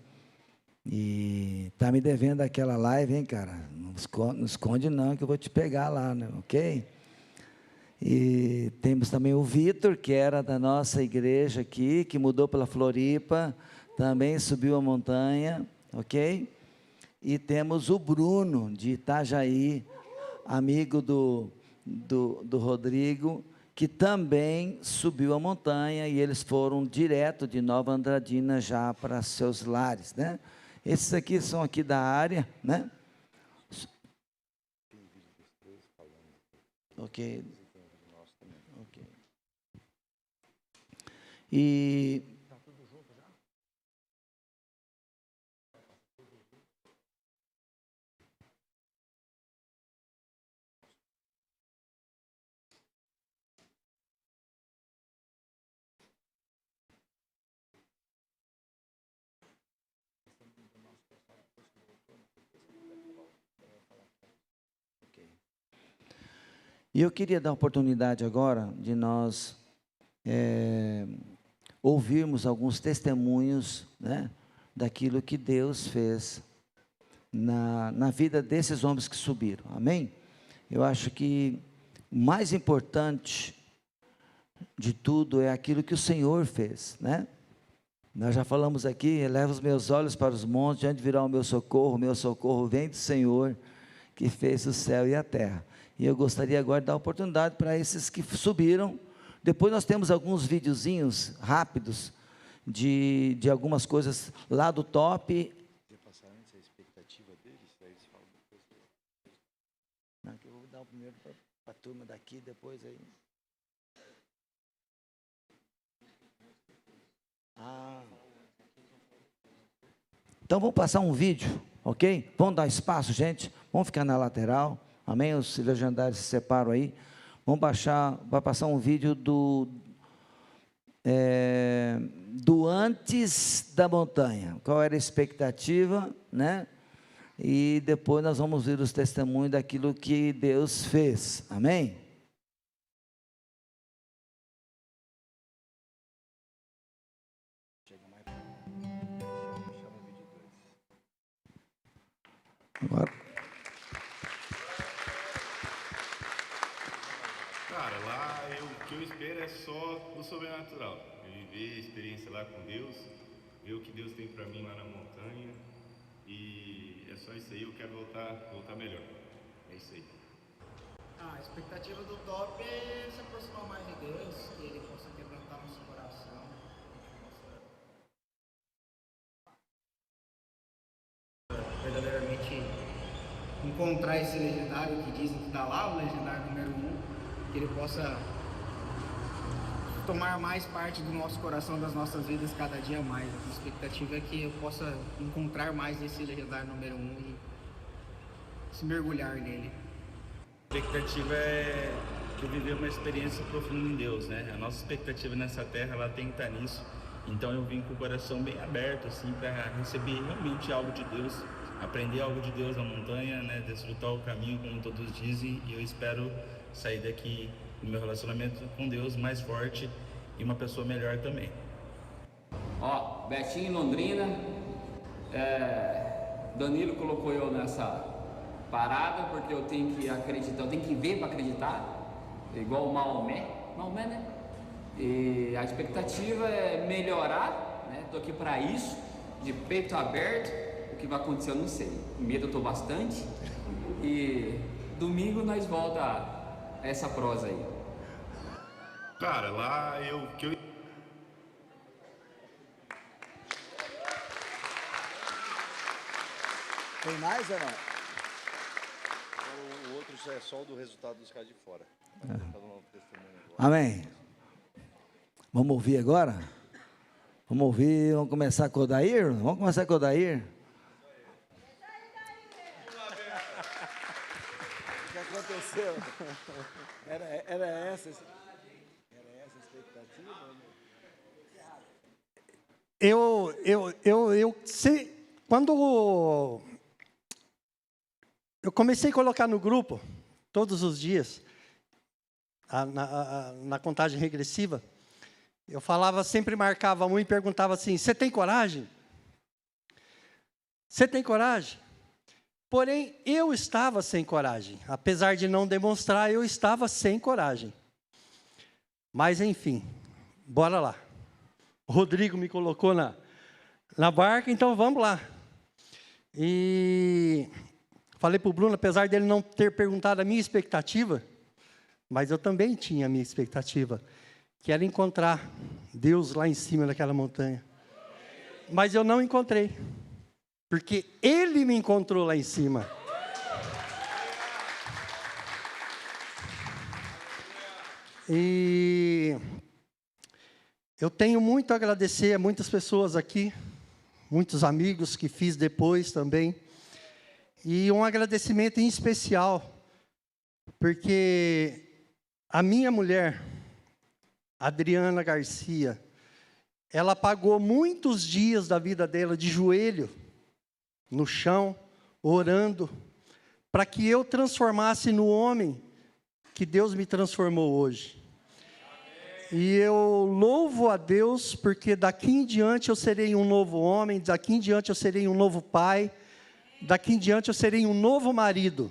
E tá me devendo aquela live, hein, cara? Não esconde não, que eu vou te pegar lá, né? Ok? E temos também o Vitor, que era da nossa igreja aqui, que mudou pela Floripa, também subiu a montanha, ok? E temos o Bruno, de Itajaí, amigo do Rodrigo, que também subiu a montanha, e eles foram direto de Nova Andradina já para seus lares, né? Esses aqui são aqui da área, né? Ok. Ok. E E eu queria dar a oportunidade agora de nós ouvirmos alguns testemunhos, né, daquilo que Deus fez na vida desses homens que subiram. Amém? Eu acho que o mais importante de tudo é aquilo que o Senhor fez, né? Nós já falamos aqui, eleva os meus olhos para os montes, de onde virá o meu socorro vem do Senhor, que fez o céu e a terra. E eu gostaria agora de dar a oportunidade para esses que subiram. Depois nós temos alguns videozinhos rápidos de algumas coisas lá do top. Quer passar antes a expectativa deles? Daí eles falam depois. Não, que eu vou dar o primeiro para a turma daqui, depois aí. Então vamos passar um vídeo, ok? Vamos dar espaço, gente. Vamos ficar na lateral. Amém? Os legendários se separam aí. Vai passar um vídeo do antes da montanha. Qual era a expectativa, né? E depois nós vamos ver os testemunhos daquilo que Deus fez. Amém? Agora. Cara, lá o que eu espero é só o sobrenatural. viver a experiência lá com Deus, ver o que Deus tem para mim lá na montanha. E é só isso aí, eu quero voltar melhor. É isso aí. A expectativa do top é se aproximar mais de Deus, que Ele possa quebrantar nosso coração, verdadeiramente encontrar esse legendário que dizem que está lá, o legendário número 1, que Ele possa tomar mais parte do nosso coração, das nossas vidas cada dia mais. A expectativa é que eu possa encontrar mais esse legendário número 1 e se mergulhar nele. A expectativa é de viver uma experiência profunda em Deus, né? A nossa expectativa nessa terra, ela tem que estar nisso. Então eu vim com o coração bem aberto, assim, para receber realmente algo de Deus, aprender algo de Deus na montanha, né? Desfrutar o caminho, como todos dizem, e eu espero sair daqui no meu relacionamento com Deus mais forte e uma pessoa melhor também. Ó, Betinho em Londrina, Danilo colocou eu nessa parada porque eu tenho que acreditar, eu tenho que ver para acreditar, igual o Maomé, né? E a expectativa é melhorar, né? Tô aqui para isso, de peito aberto. O que vai acontecer eu não sei, medo eu tô bastante. E domingo nós volta a essa prosa aí. Cara, lá Tem mais ou não? O outro já é só o do resultado dos caras de fora. Amém. Vamos ouvir agora? Vamos começar com o Odair? Vamos começar com o Odair? O que aconteceu? Era essa a expectativa? Eu sei, quando eu comecei a colocar no grupo, todos os dias, na contagem regressiva, eu falava, sempre marcava um e perguntava assim, você tem coragem? Você tem coragem? Porém, eu estava sem coragem. Apesar de não demonstrar, eu estava sem coragem. Mas, enfim, bora lá. O Rodrigo me colocou na barca, então vamos lá. E falei para o Bruno, apesar dele não ter perguntado a minha expectativa, mas eu também tinha a minha expectativa, que era encontrar Deus lá em cima daquela montanha. Mas eu não encontrei, porque Ele me encontrou lá em cima. E eu tenho muito a agradecer a muitas pessoas aqui, muitos amigos que fiz depois também, e um agradecimento em especial, porque a minha mulher, Adriana Garcia, ela pagou muitos dias da vida dela de joelho, no chão, orando, para que eu transformasse no homem que Deus me transformou hoje. E eu louvo a Deus, porque daqui em diante eu serei um novo homem, daqui em diante eu serei um novo pai, daqui em diante eu serei um novo marido.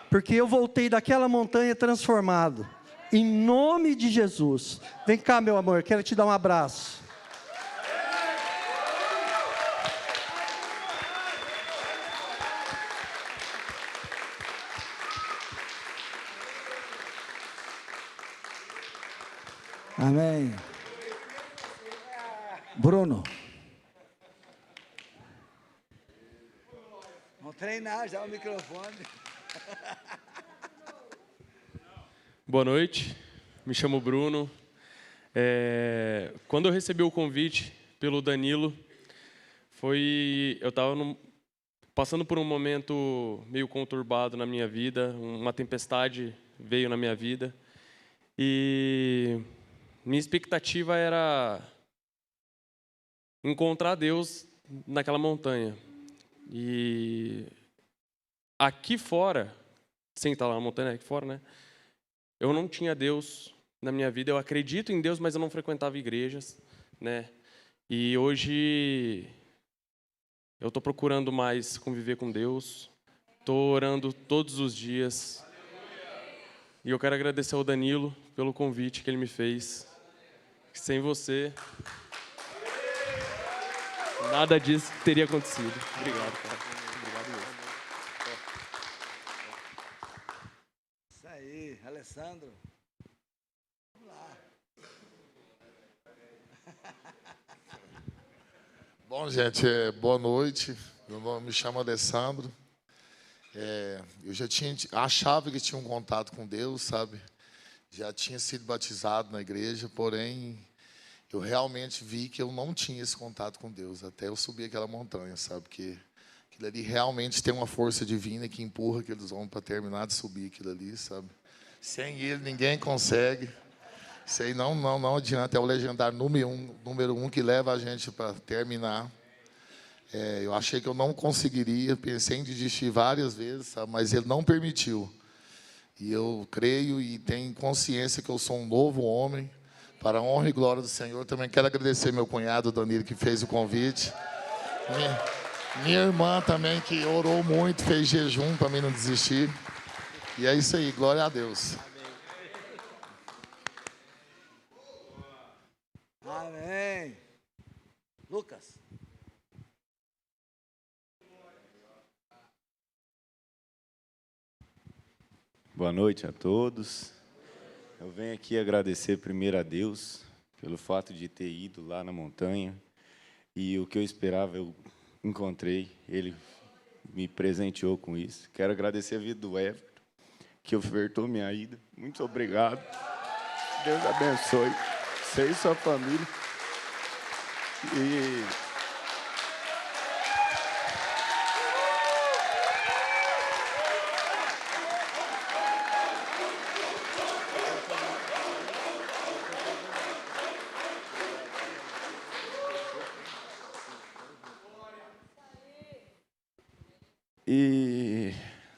Porque eu voltei daquela montanha transformado. Em nome de Jesus. Vem cá, meu amor, quero te dar um abraço. Amém. Bruno. Vamos treinar já o microfone. Boa noite, me chamo Bruno. Quando eu recebi o convite pelo Danilo, eu estava passando por um momento meio conturbado na minha vida, uma tempestade veio na minha vida, e minha expectativa era encontrar Deus naquela montanha. E aqui fora, sem estar lá na montanha, aqui fora, né? Eu não tinha Deus na minha vida. Eu acredito em Deus, mas eu não frequentava igrejas, né? E hoje eu estou procurando mais conviver com Deus. Estou orando todos os dias. E eu quero agradecer ao Danilo pelo convite que ele me fez. que sem você, nada disso teria acontecido. Obrigado, cara. Obrigado mesmo. Isso aí, Alessandro. Vamos lá. Bom, gente, boa noite. Meu nome me chama Alessandro. Eu já achava que tinha um contato com Deus, sabe? Já tinha sido batizado na igreja, porém, eu realmente vi que eu não tinha esse contato com Deus, até eu subir aquela montanha, sabe? Porque aquilo ali realmente tem uma força divina que empurra aqueles homens para terminar de subir aquilo ali, sabe? Sem ele, ninguém consegue. Isso aí não adianta, é o legendário número um que leva a gente para terminar. Eu achei que eu não conseguiria, pensei em desistir várias vezes, sabe? Mas ele não permitiu. E eu creio e tenho consciência que eu sou um novo homem, para a honra e glória do Senhor. Também quero agradecer meu cunhado, Danilo, que fez o convite. Minha irmã também, que orou muito, fez jejum para mim não desistir. E é isso aí, glória a Deus. Amém. Lucas. Boa noite a todos. Eu venho aqui agradecer primeiro a Deus pelo fato de ter ido lá na montanha. E o que eu esperava, eu encontrei. Ele me presenteou com isso. Quero agradecer a vida do Everton, que ofertou minha ida. Muito obrigado. Deus abençoe você e sua família. E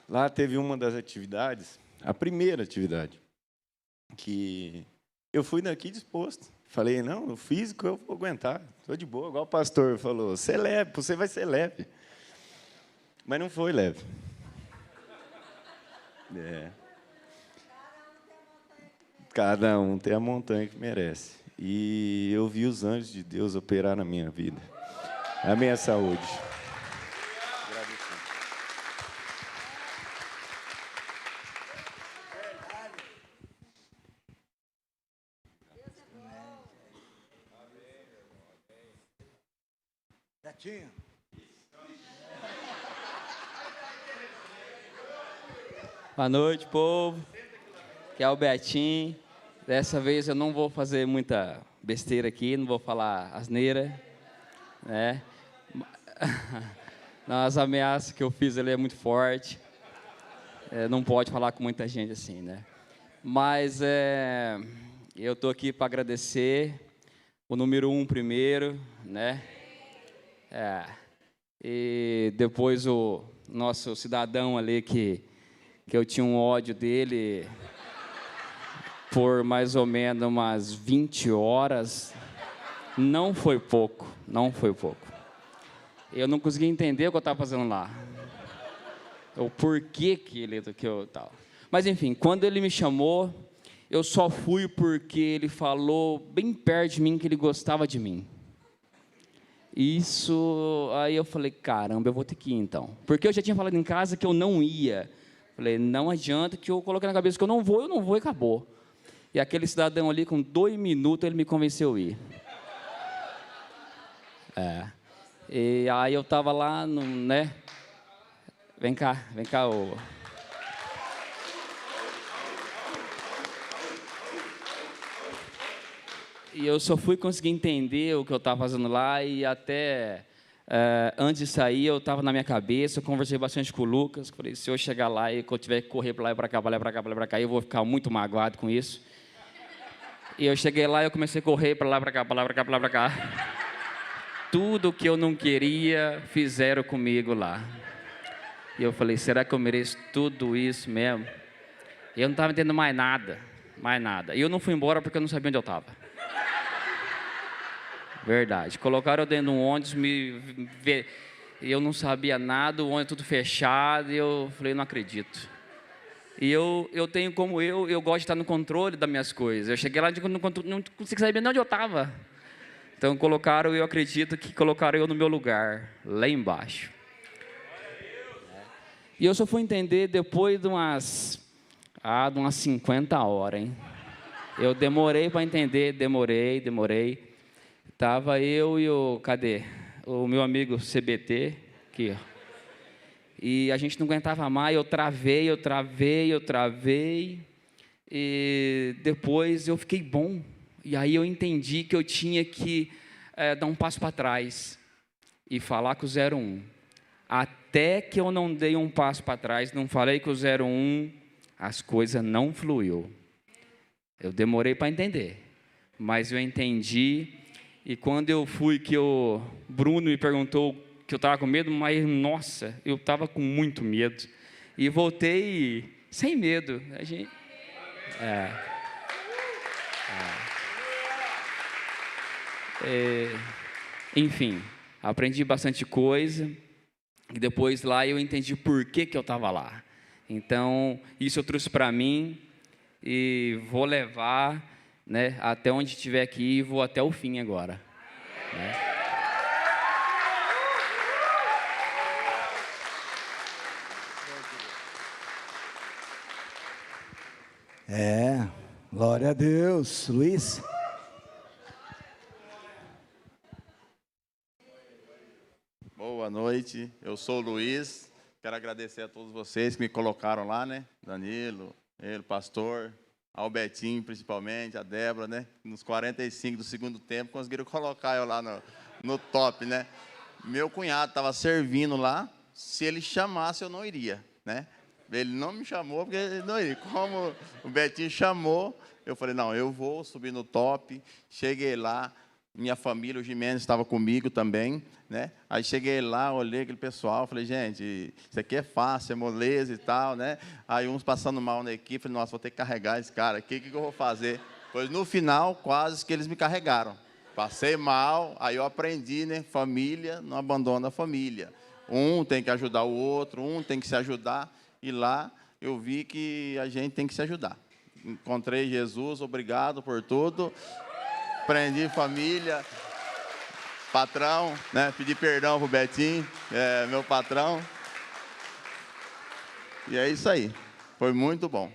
lá teve uma das atividades, a primeira atividade, que eu fui daqui disposto. Falei, não, o físico eu vou aguentar, estou de boa, igual o pastor falou, você é leve, você vai ser leve. Mas não foi leve. Cada um tem a montanha que merece. E eu vi os anjos de Deus operar na minha vida, na minha saúde. Betinho. Boa noite, povo. Aqui é o Betinho. Dessa vez eu não vou fazer muita besteira aqui, não vou falar asneira, né? As ameaças que eu fiz ali é muito forte. Não pode falar com muita gente assim, né? Mas eu estou aqui para agradecer o número 1 primeiro, né? E depois o nosso cidadão ali que eu tinha um ódio dele por mais ou menos umas 20 horas. Não foi pouco, não foi pouco. Eu não conseguia entender o que eu estava fazendo lá. O porquê que eu tal. Mas, enfim, quando ele me chamou, eu só fui porque ele falou bem perto de mim que ele gostava de mim. Isso, aí eu falei, caramba, eu vou ter que ir então. Porque eu já tinha falado em casa que eu não ia. Falei, não adianta, que eu coloquei na cabeça que eu não vou e acabou. E aquele cidadão ali, com 2 minutos, ele me convenceu a ir. E aí eu estava lá, né? Vem cá, ô. E eu só fui conseguir entender o que eu estava fazendo lá e até antes de sair eu estava na minha cabeça, eu conversei bastante com o Lucas, falei, se eu chegar lá e eu tiver que correr para lá e para cá, eu vou ficar muito magoado com isso. E eu cheguei lá e eu comecei a correr para lá, para cá. Tudo que eu não queria, fizeram comigo lá. E eu falei, será que eu mereço tudo isso mesmo? E eu não estava entendendo mais nada. E eu não fui embora porque eu não sabia onde eu estava. Verdade. Colocaram eu dentro de um ônibus, eu não sabia nada, o ônibus tudo fechado, e eu falei, não acredito. E eu tenho como eu gosto de estar no controle das minhas coisas. Eu cheguei lá e não consegui saber nem onde eu estava. Então colocaram, eu acredito que colocaram eu no meu lugar, lá embaixo. E eu só fui entender depois de umas 50 horas, hein? Eu demorei para entender, demorei. Tava eu e o meu amigo CBT, aqui, ó. E a gente não aguentava mais, eu travei. E depois eu fiquei bom. E aí eu entendi que eu tinha que dar um passo para trás e falar com o 01. Até que eu não dei um passo para trás, não falei com o 01, as coisas não fluiu. Eu demorei para entender, mas eu entendi. E quando eu fui, que o Bruno me perguntou que eu estava com medo, mas, nossa, eu estava com muito medo. E voltei sem medo. A gente... enfim, aprendi bastante coisa. E depois lá eu entendi por que eu estava lá. Então, isso eu trouxe para mim e vou levar, né, até onde tiver que ir, vou até o fim agora. Né? Glória a Deus. Luiz? Boa noite, eu sou o Luiz. Quero agradecer a todos vocês que me colocaram lá, né? Danilo, ele, pastor, Albertinho principalmente, a Débora, né? Nos 45 do segundo tempo conseguiram colocar eu lá no top, né? Meu cunhado estava servindo lá, se ele chamasse eu não iria, né? Ele não me chamou porque ele não iria. Como o Betinho chamou, eu falei, não, eu vou subir no top. Cheguei lá, minha família, o Gimenez estava comigo também, né? Aí cheguei lá, olhei aquele pessoal, falei, gente, isso aqui é fácil, é moleza e tal, né? Aí uns passando mal na equipe, falei, nossa, vou ter que carregar esse cara aqui, o que eu vou fazer? Pois no final, quase que eles me carregaram. Passei mal, aí eu aprendi, né? Família não abandona a família. Um tem que ajudar o outro, um tem que se ajudar. E lá eu vi que a gente tem que se ajudar. Encontrei Jesus, obrigado por tudo. Aprendi família, patrão, né? Pedi perdão pro Betinho, meu patrão. E é isso aí. Foi muito bom.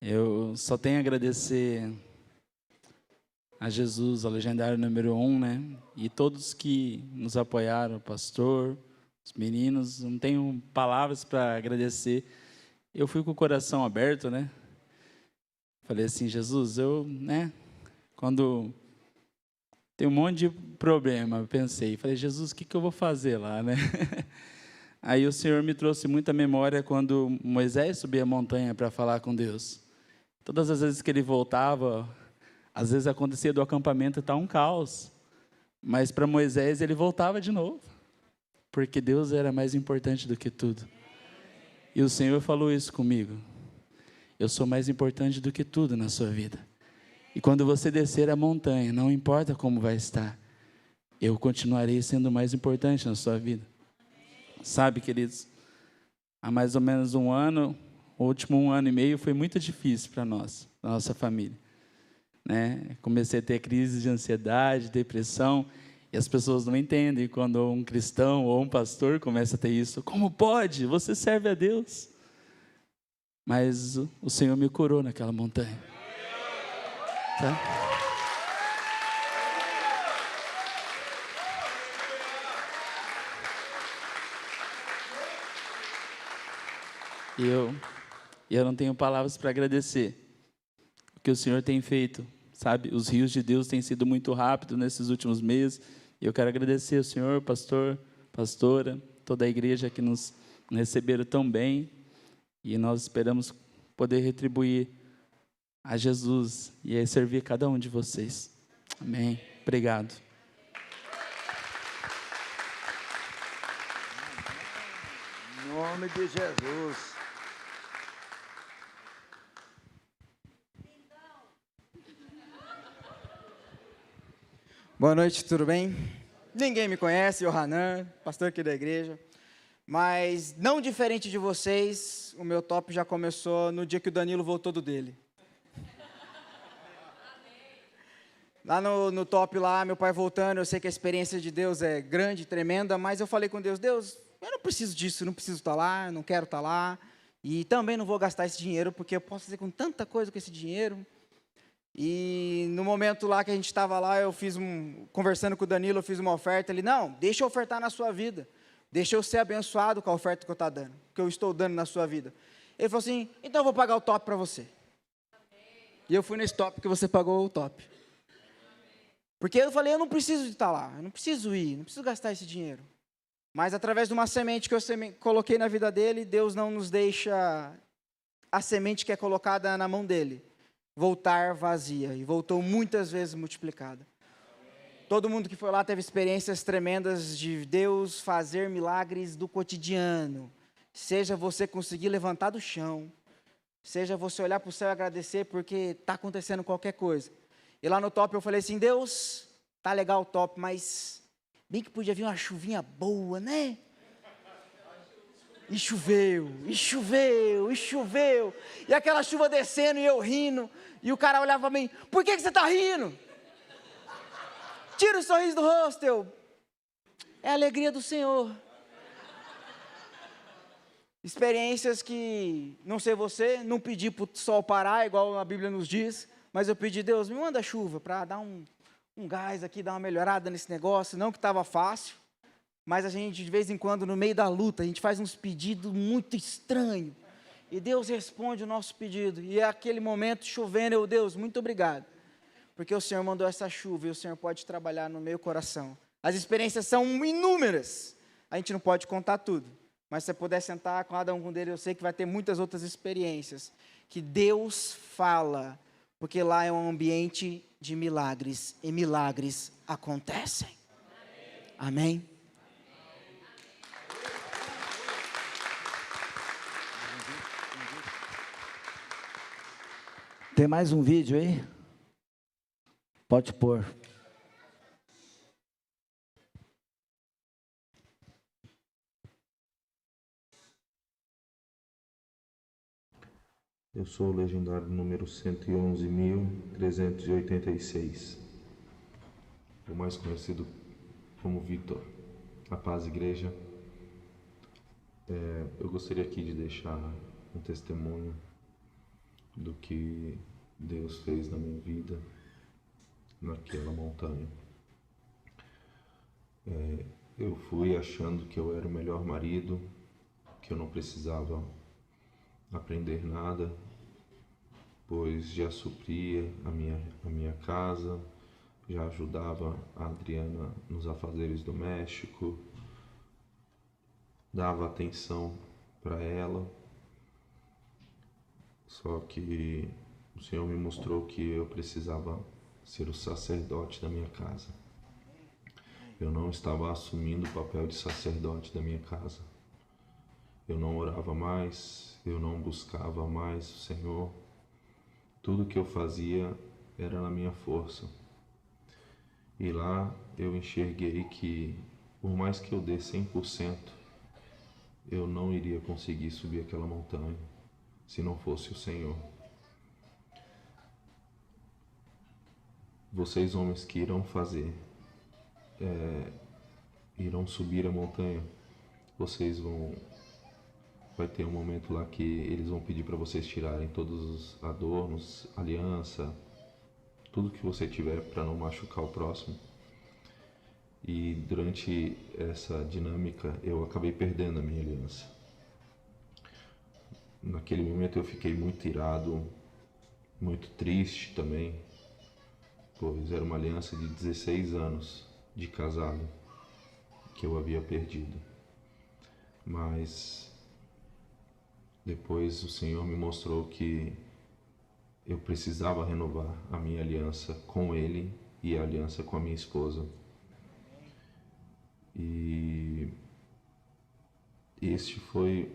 Eu só tenho a agradecer a Jesus, ao legendário número 1, né? E todos que nos apoiaram, o pastor, os meninos. Não tenho palavras para agradecer. Eu fui com o coração aberto, né? Falei assim, Jesus, quando tem um monte de problema, eu pensei, falei, Jesus, o que eu vou fazer lá, né? Aí o Senhor me trouxe muita memória quando Moisés subia a montanha para falar com Deus. Todas as vezes que ele voltava, às vezes acontecia do acampamento estar um caos, mas para Moisés ele voltava de novo, porque Deus era mais importante do que tudo. E o Senhor falou isso comigo. Eu sou mais importante do que tudo na sua vida. E quando você descer a montanha, não importa como vai estar, eu continuarei sendo mais importante na sua vida. Sabe, queridos, há mais ou menos um ano, o último 1 ano e meio foi muito difícil para nós, para a nossa família. Né? Comecei a ter crises de ansiedade, depressão, e as pessoas não entendem quando um cristão ou um pastor começa a ter isso. Como pode? Você serve a Deus. Mas o Senhor me curou naquela montanha. Tá? E eu não tenho palavras para agradecer o que o Senhor tem feito, sabe? Os rios de Deus têm sido muito rápidos nesses últimos meses, e eu quero agradecer ao Senhor, pastor, pastora, toda a igreja que nos receberam tão bem, e nós esperamos poder retribuir a Jesus e a servir cada um de vocês. Amém. Obrigado. Em nome de Jesus. Boa noite, tudo bem? Ninguém me conhece, eu Hanan, pastor aqui da igreja. Mas, não diferente de vocês, o meu top já começou no dia que o Danilo voltou do dele. Lá no top, lá, meu pai voltando, eu sei que a experiência de Deus é grande, tremenda, mas eu falei com Deus, Deus, eu não preciso disso, não preciso estar lá, não quero estar lá, e também não vou gastar esse dinheiro, porque eu posso fazer com tanta coisa com esse dinheiro. E no momento lá que a gente estava lá, conversando com o Danilo, eu fiz uma oferta, ele, não, deixa eu ofertar na sua vida, deixa eu ser abençoado com a oferta que eu estou dando na sua vida. Ele falou assim, então eu vou pagar o top para você. E eu fui nesse top porque você pagou o top. Porque eu falei, eu não preciso de estar lá, eu não preciso ir, não preciso gastar esse dinheiro. Mas através de uma semente que eu coloquei na vida dele, Deus não nos deixa a semente que é colocada na mão dele voltar vazia. E voltou muitas vezes multiplicada. Todo mundo que foi lá teve experiências tremendas de Deus fazer milagres do cotidiano. Seja você conseguir levantar do chão, seja você olhar para o céu e agradecer porque está acontecendo qualquer coisa. E lá no top eu falei assim, Deus, tá legal o top, mas bem que podia vir uma chuvinha boa, né? E choveu, e choveu, e choveu. E aquela chuva descendo e eu rindo. E o cara olhava para mim, por que você está rindo? Tira o sorriso do rosto, é a alegria do Senhor. Experiências que, não sei você, não pedi para o sol parar, igual a Bíblia nos diz, mas eu pedi, Deus, me manda chuva para dar um gás aqui, dar uma melhorada nesse negócio, não que estava fácil, mas a gente, de vez em quando, no meio da luta, a gente faz uns pedidos muito estranhos, e Deus responde o nosso pedido, e é aquele momento chovendo, Deus, muito obrigado, porque o Senhor mandou essa chuva, e o Senhor pode trabalhar no meu coração. As experiências são inúmeras, a gente não pode contar tudo, mas se você puder sentar com cada um deles, eu sei que vai ter muitas outras experiências, que Deus fala, porque lá é um ambiente de milagres, e milagres acontecem. Amém? Tem mais um vídeo aí? Pode pôr. Eu sou o legendário número 111.386, o mais conhecido como Vitor. A paz, igreja. Eu gostaria aqui de deixar um testemunho do que Deus fez na minha vida, naquela montanha. Eu fui achando que eu era o melhor marido, que eu não precisava aprender nada, pois já supria a minha casa, já ajudava a Adriana nos afazeres domésticos, dava atenção para ela. Só que o Senhor me mostrou que eu precisava ser o sacerdote da minha casa. Eu não estava assumindo o papel de sacerdote da minha casa. Eu não orava mais, eu não buscava mais o Senhor. Tudo que eu fazia era na minha força. E lá eu enxerguei que, por mais que eu dê 100%, eu não iria conseguir subir aquela montanha se não fosse o Senhor. Vocês, homens que irão irão subir a montanha, vai ter um momento lá que eles vão pedir para vocês tirarem todos os adornos, aliança, tudo que você tiver para não machucar o próximo. E durante essa dinâmica eu acabei perdendo a minha aliança. Naquele momento eu fiquei muito irado, muito triste também, pois era uma aliança de 16 anos de casado que eu havia perdido. Mas depois o Senhor me mostrou que eu precisava renovar a minha aliança com Ele e a aliança com a minha esposa. E este foi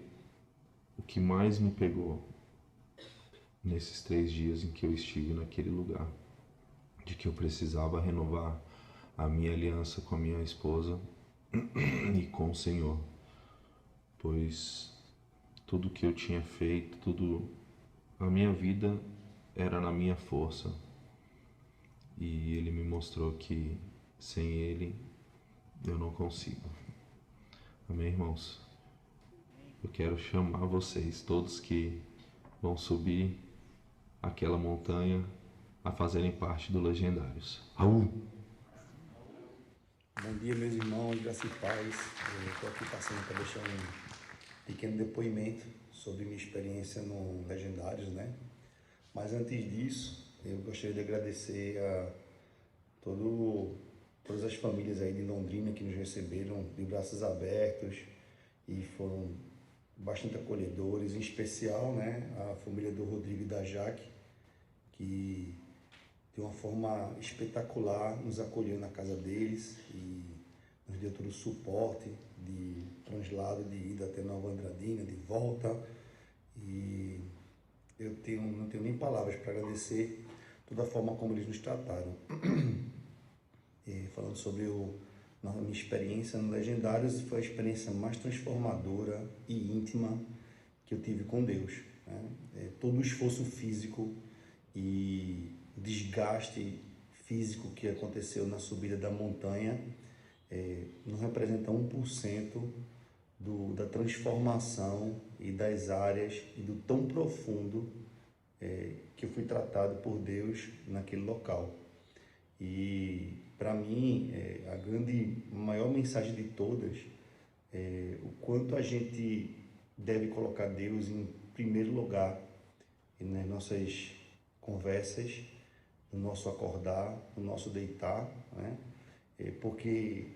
o que mais me pegou nesses 3 dias em que eu estive naquele lugar, de que eu precisava renovar a minha aliança com a minha esposa e com o Senhor, pois tudo que eu tinha feito, tudo a minha vida era na minha força, e Ele me mostrou que sem Ele eu não consigo. Amém, irmãos? Eu quero chamar vocês, todos que vão subir aquela montanha, a fazerem parte do Legendários. Aú! Bom dia, meus irmãos, graça e paz. Eu estou aqui passando para deixar um pequeno depoimento sobre minha experiência no Legendários, né? Mas antes disso, eu gostaria de agradecer a todas as famílias aí de Londrina que nos receberam de braços abertos e foram bastante acolhedores, em especial, né, a família do Rodrigo e da Jaque, que de uma forma espetacular nos acolheu na casa deles e nos deu todo o suporte de translado, de ida até Nova Andradina, de volta. E eu não tenho nem palavras para agradecer toda a forma como eles nos trataram. E falando sobre a minha experiência no Legendários, foi a experiência mais transformadora e íntima que eu tive com Deus, né? Todo o esforço físico e o desgaste físico que aconteceu na subida da montanha não representa 1% da transformação e das áreas e do tão profundo que eu fui tratado por Deus naquele local. E para mim, a maior mensagem de todas é o quanto a gente deve colocar Deus em primeiro lugar nas nossas conversas, no nosso acordar, no nosso deitar, né? Porque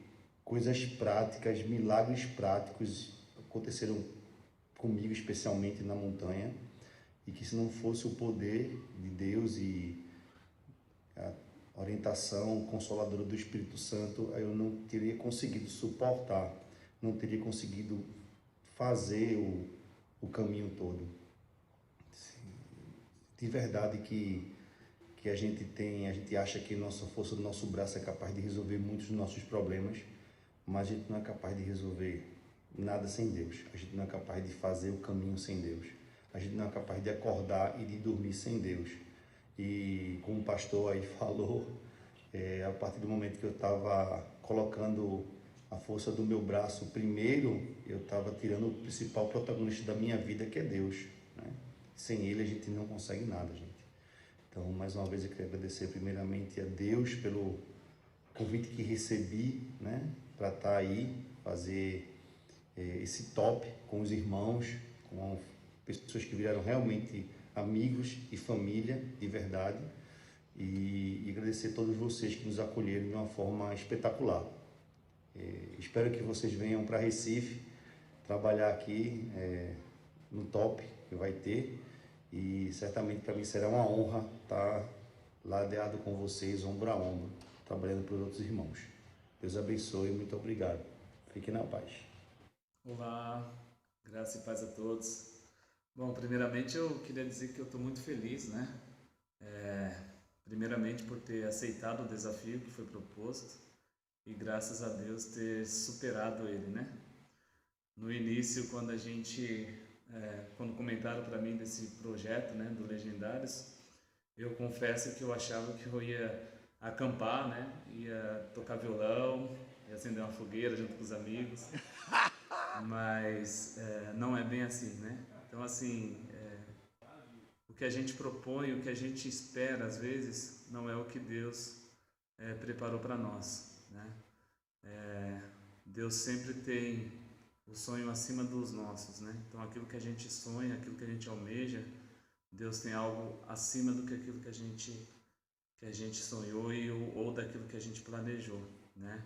coisas práticas, milagres práticos aconteceram comigo, especialmente na montanha, e que se não fosse o poder de Deus e a orientação consoladora do Espírito Santo, eu não teria conseguido suportar, não teria conseguido fazer o caminho todo. De verdade que a gente acha que nossa força do nosso braço é capaz de resolver muitos dos nossos problemas, mas a gente não é capaz de resolver nada sem Deus. A gente não é capaz de fazer o caminho sem Deus. A gente não é capaz de acordar e de dormir sem Deus. E como o pastor aí falou, a partir do momento que eu estava colocando a força do meu braço primeiro, eu estava tirando o principal protagonista da minha vida, que é Deus, né? Sem Ele a gente não consegue nada, gente. Então, mais uma vez eu queria agradecer primeiramente a Deus pelo convite que recebi, né, para estar aí, fazer esse top com os irmãos, com pessoas que viraram realmente amigos e família de verdade, e agradecer a todos vocês que nos acolheram de uma forma espetacular. Espero que vocês venham para Recife trabalhar aqui no top que vai ter, e certamente para mim será uma honra estar ladeado com vocês, ombro a ombro, trabalhando para os outros irmãos. Deus abençoe e muito obrigado. Fiquem na paz. Olá, graça e paz a todos. Bom, primeiramente eu queria dizer que eu estou muito feliz, né? Primeiramente por ter aceitado o desafio que foi proposto e graças a Deus ter superado ele, né? No início, quando comentaram para mim desse projeto, né, do Legendários, eu confesso que eu achava que eu ia acampar, né? Ia tocar violão, ia acender uma fogueira junto com os amigos, mas não é bem assim, né? Então, assim, o que a gente propõe, o que a gente espera, às vezes, não é o que Deus preparou para nós, né? Deus sempre tem o sonho acima dos nossos, né? Então, aquilo que a gente sonha, aquilo que a gente almeja, Deus tem algo acima do que aquilo que a gente sonhou ou daquilo que a gente planejou, né?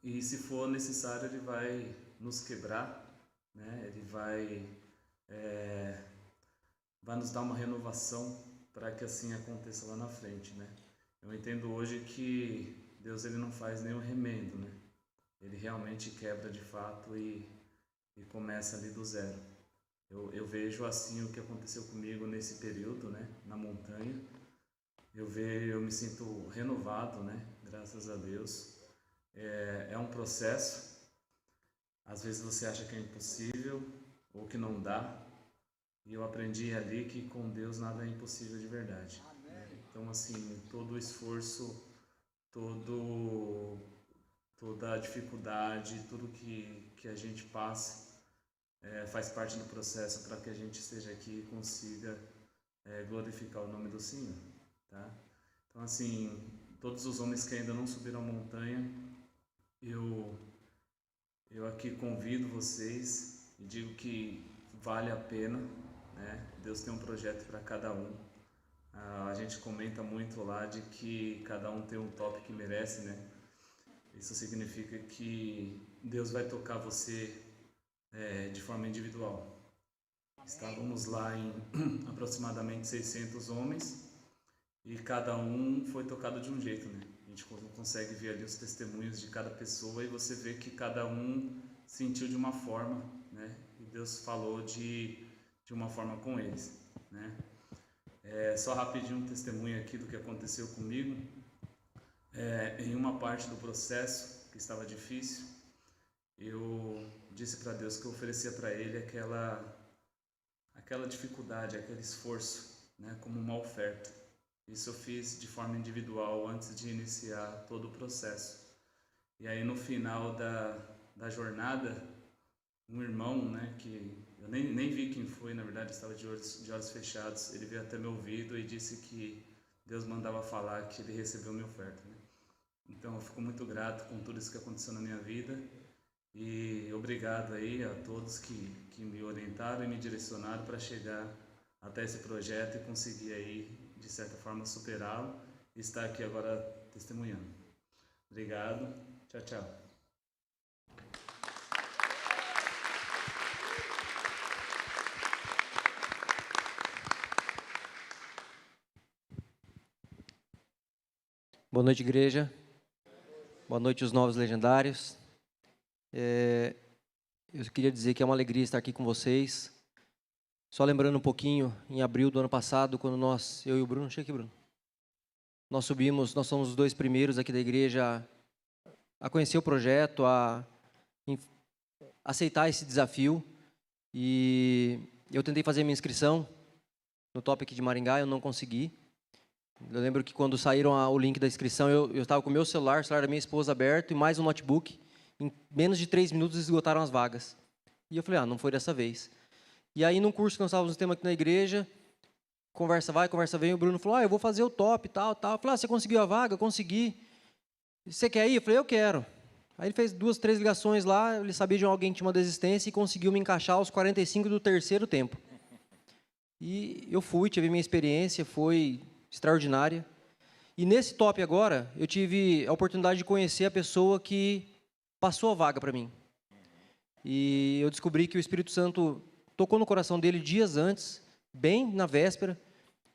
E se for necessário, Ele vai nos quebrar, né? Ele vai nos dar uma renovação para que assim aconteça lá na frente, né? Eu entendo hoje que Deus ele não faz nenhum remendo, né? Ele realmente quebra de fato e começa ali do zero. Eu vejo assim o que aconteceu comigo nesse período, né, na montanha, eu me sinto renovado, né? Graças a Deus. É um processo. Às vezes você acha que é impossível ou que não dá. E eu aprendi ali que com Deus nada é impossível de verdade. Então, assim, todo o esforço, toda a dificuldade, tudo que a gente passa faz parte do processo para que a gente esteja aqui e consiga glorificar o nome do Senhor. Tá? Então, assim, todos os homens que ainda não subiram a montanha, eu aqui convido vocês e digo que vale a pena, né? Deus tem um projeto para cada um. A gente comenta muito lá de que cada um tem um top que merece, né? Isso significa que Deus vai tocar você de forma individual. Estávamos lá em aproximadamente 600 homens e cada um foi tocado de um jeito, né? A gente consegue ver ali os testemunhos de cada pessoa e você vê que cada um sentiu de uma forma, né? E Deus falou de uma forma com eles, né? Só rapidinho um testemunho aqui do que aconteceu comigo. Em uma parte do processo que estava difícil, eu disse para Deus que eu oferecia para Ele aquela dificuldade, aquele esforço, né, como uma oferta. Isso eu fiz de forma individual antes de iniciar todo o processo. E aí no final da jornada, um irmão, né, que eu nem vi quem foi, na verdade estava de olhos fechados, ele veio até meu ouvido e disse que Deus mandava falar que ele recebeu minha oferta, né? Então eu fico muito grato com tudo isso que aconteceu na minha vida e obrigado aí a todos que me orientaram e me direcionaram para chegar até esse projeto e conseguir aí, de certa forma, superá-lo e estar aqui agora testemunhando. Obrigado. Tchau, tchau. Boa noite, igreja. Boa noite, os novos legendários. Eu queria dizer que é uma alegria estar aqui com vocês. Só lembrando um pouquinho, em abril do ano passado, quando eu e o Bruno, chega aqui, Bruno. Nós somos os 2 primeiros aqui da igreja a conhecer o projeto, a aceitar esse desafio. E eu tentei fazer minha inscrição no top aqui de Maringá, eu não consegui. Eu lembro que quando saíram o link da inscrição, eu estava com o meu celular, o celular da minha esposa aberto e mais um notebook. Em menos de 3 minutos esgotaram as vagas. E eu falei, não foi dessa vez. E aí, num curso que nós estávamos no tema aqui na igreja, conversa vai, conversa vem, o Bruno falou, eu vou fazer o top, tal. Eu falei, você conseguiu a vaga? Eu consegui. Você quer ir? Eu falei, eu quero. Aí ele fez 2, 3 ligações lá, ele sabia de alguém que tinha uma desistência e conseguiu me encaixar aos 45 do terceiro tempo. E eu fui, tive minha experiência, foi extraordinária. E nesse top agora, eu tive a oportunidade de conhecer a pessoa que passou a vaga para mim. E eu descobri que o Espírito Santo tocou no coração dele dias antes, bem na véspera,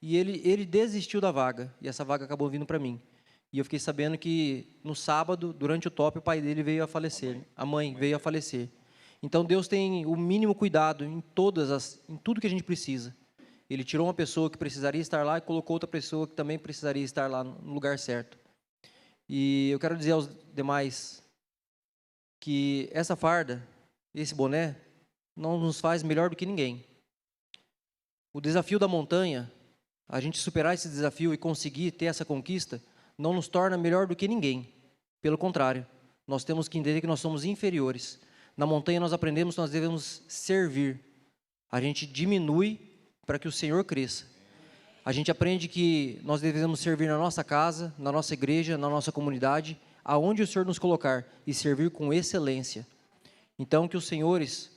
e ele desistiu da vaga, e essa vaga acabou vindo para mim. E eu fiquei sabendo que no sábado, durante o top, o pai dele veio a falecer, a mãe veio a falecer. Então Deus tem o mínimo cuidado em tudo que a gente precisa. Ele tirou uma pessoa que precisaria estar lá e colocou outra pessoa que também precisaria estar lá no lugar certo. E eu quero dizer aos demais que essa farda, esse boné, não nos faz melhor do que ninguém. O desafio da montanha, a gente superar esse desafio e conseguir ter essa conquista, não nos torna melhor do que ninguém. Pelo contrário, nós temos que entender que nós somos inferiores. Na montanha nós aprendemos que nós devemos servir. A gente diminui para que o Senhor cresça. A gente aprende que nós devemos servir na nossa casa, na nossa igreja, na nossa comunidade, aonde o Senhor nos colocar, e servir com excelência. Então, que os senhores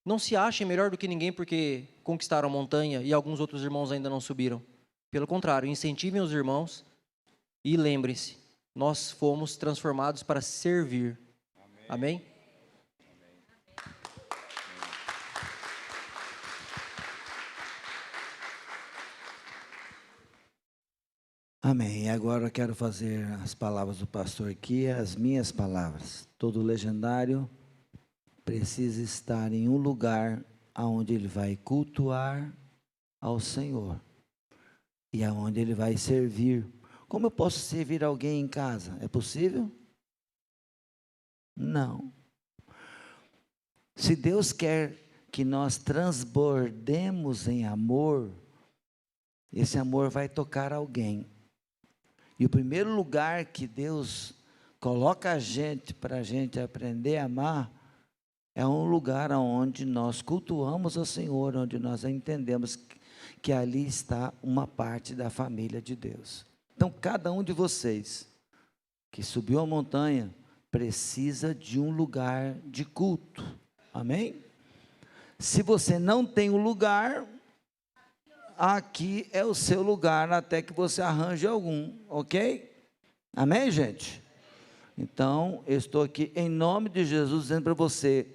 não se achem melhor do que ninguém porque conquistaram a montanha e alguns outros irmãos ainda não subiram. Pelo contrário, incentivem os irmãos e lembrem-se, nós fomos transformados para servir. Amém? Amém. E agora eu quero fazer as palavras do pastor aqui, as minhas palavras. Todo legendário precisa estar em um lugar onde ele vai cultuar ao Senhor. e aonde ele vai servir. Como eu posso servir alguém em casa? É possível? Não. Se Deus quer que nós transbordemos em amor, esse amor vai tocar alguém. E o primeiro lugar que Deus coloca a gente para a gente aprender a amar é um lugar onde nós cultuamos o Senhor, onde nós entendemos que ali está uma parte da família de Deus. Então, cada um de vocês que subiu a montanha precisa de um lugar de culto. Amém? Se você não tem um lugar, aqui é o seu lugar até que você arranje algum, ok? Amém, gente? Então, eu estou aqui em nome de Jesus dizendo para você,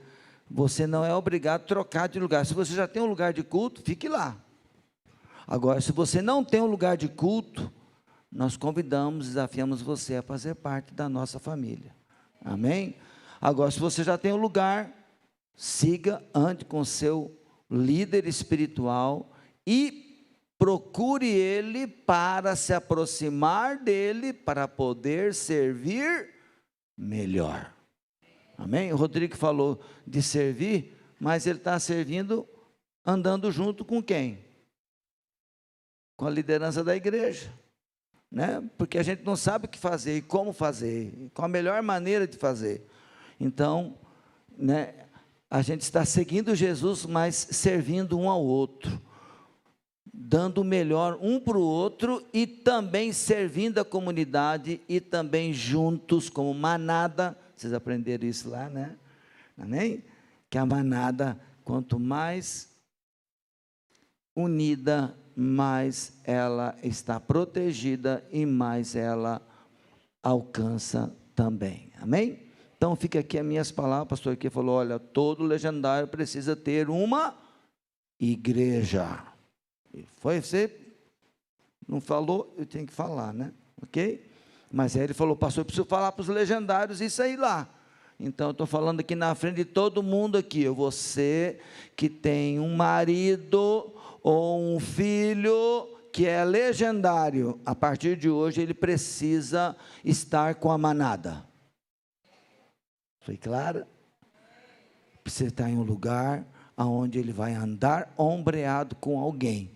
você não é obrigado a trocar de lugar. Se você já tem um lugar de culto, fique lá. Agora, se você não tem um lugar de culto, nós convidamos, desafiamos você a fazer parte da nossa família. Amém? Agora, se você já tem um lugar, siga, ande com seu líder espiritual e procure ele para se aproximar dele, para poder servir melhor. Amém? O Rodrigo falou de servir, mas ele está servindo andando junto com quem? Com a liderança da igreja, né? Porque a gente não sabe o que fazer e como fazer, qual a melhor maneira de fazer. Então, né, a gente está seguindo Jesus, mas servindo um ao outro, dando o melhor um para o outro e também servindo a comunidade e também juntos como manada. Vocês aprenderam isso lá, né? Amém? Que a manada, quanto mais unida, mais ela está protegida e mais ela alcança também. Amém? Então, fica aqui as minhas palavras. O pastor aqui falou, olha, todo legendário precisa ter uma igreja. Foi você? Não falou? Eu tenho que falar, né? Ok? Mas aí ele falou, pastor, eu preciso falar para os legendários isso aí lá. Então, eu estou falando aqui na frente de todo mundo aqui. Você que tem um marido ou um filho que é legendário, a partir de hoje ele precisa estar com a manada. Foi claro? Precisa estar em um lugar onde ele vai andar ombreado com alguém,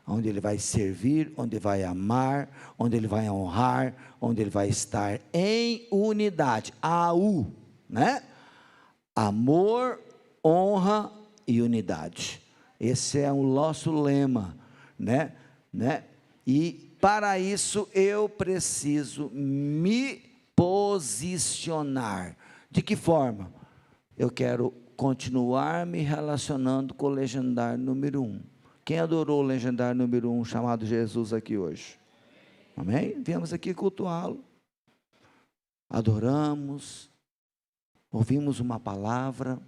onde ele vai servir, onde vai amar, onde ele vai honrar, onde ele vai estar em unidade. AU, né? Amor, honra e unidade. Esse é o nosso lema, né? E para isso eu preciso me posicionar. De que forma? Eu quero continuar me relacionando com o legendário número 1. Quem adorou o legendário número 1 chamado Jesus aqui hoje? Amém? Viemos aqui cultuá-lo. Adoramos, ouvimos uma palavra,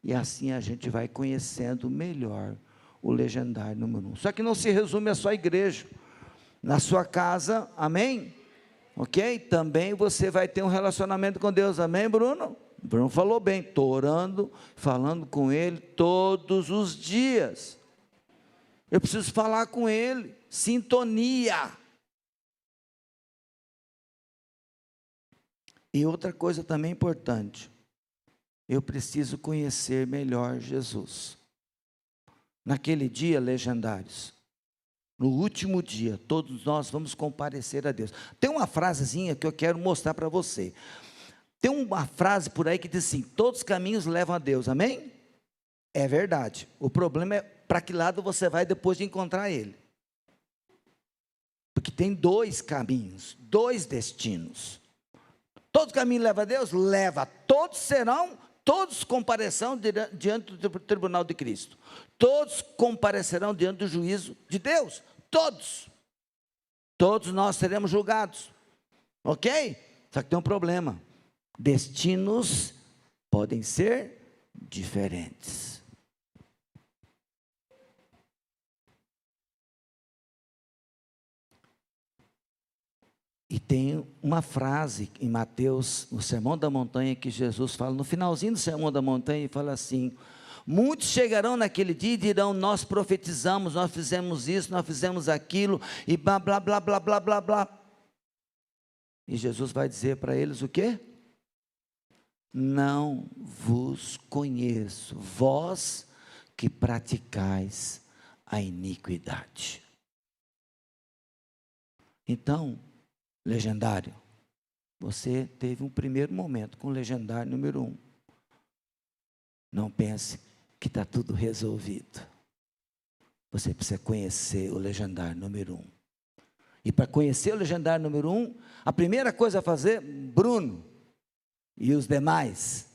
e assim a gente vai conhecendo melhor o legendário número 1. Só que não se resume a sua igreja. Na sua casa, amém? Ok? Também você vai ter um relacionamento com Deus, amém, Bruno? Bruno falou bem, estou orando, falando com Ele todos os dias. Eu preciso falar com Ele, sintonia. E outra coisa também importante, eu preciso conhecer melhor Jesus. Naquele dia, legendários, no último dia, todos nós vamos comparecer a Deus. Tem uma frasezinha que eu quero mostrar para você. Tem uma frase por aí que diz assim, todos os caminhos levam a Deus, amém? É verdade. O problema é para que lado você vai depois de encontrar Ele. Porque tem dois caminhos, dois destinos. Todo caminho leva a Deus? Leva. Todos comparecerão diante do tribunal de Cristo. Todos comparecerão diante do juízo de Deus. Todos. Todos nós seremos julgados. Ok? Só que tem um problema. Destinos podem ser diferentes. E tem uma frase em Mateus, no Sermão da Montanha, que Jesus fala, no finalzinho do Sermão da Montanha, ele fala assim, Muitos chegarão naquele dia e dirão: nós profetizamos, nós fizemos isso, nós fizemos aquilo, e blá, blá, blá, blá, blá, blá, blá. E Jesus vai dizer para eles o quê? Não vos conheço, vós que praticais a iniquidade. Então, legendário, você teve um primeiro momento com o legendário número 1. Não pense que está tudo resolvido. Você precisa conhecer o legendário número 1. E para conhecer o legendário número 1, a primeira coisa a fazer, Bruno e os demais,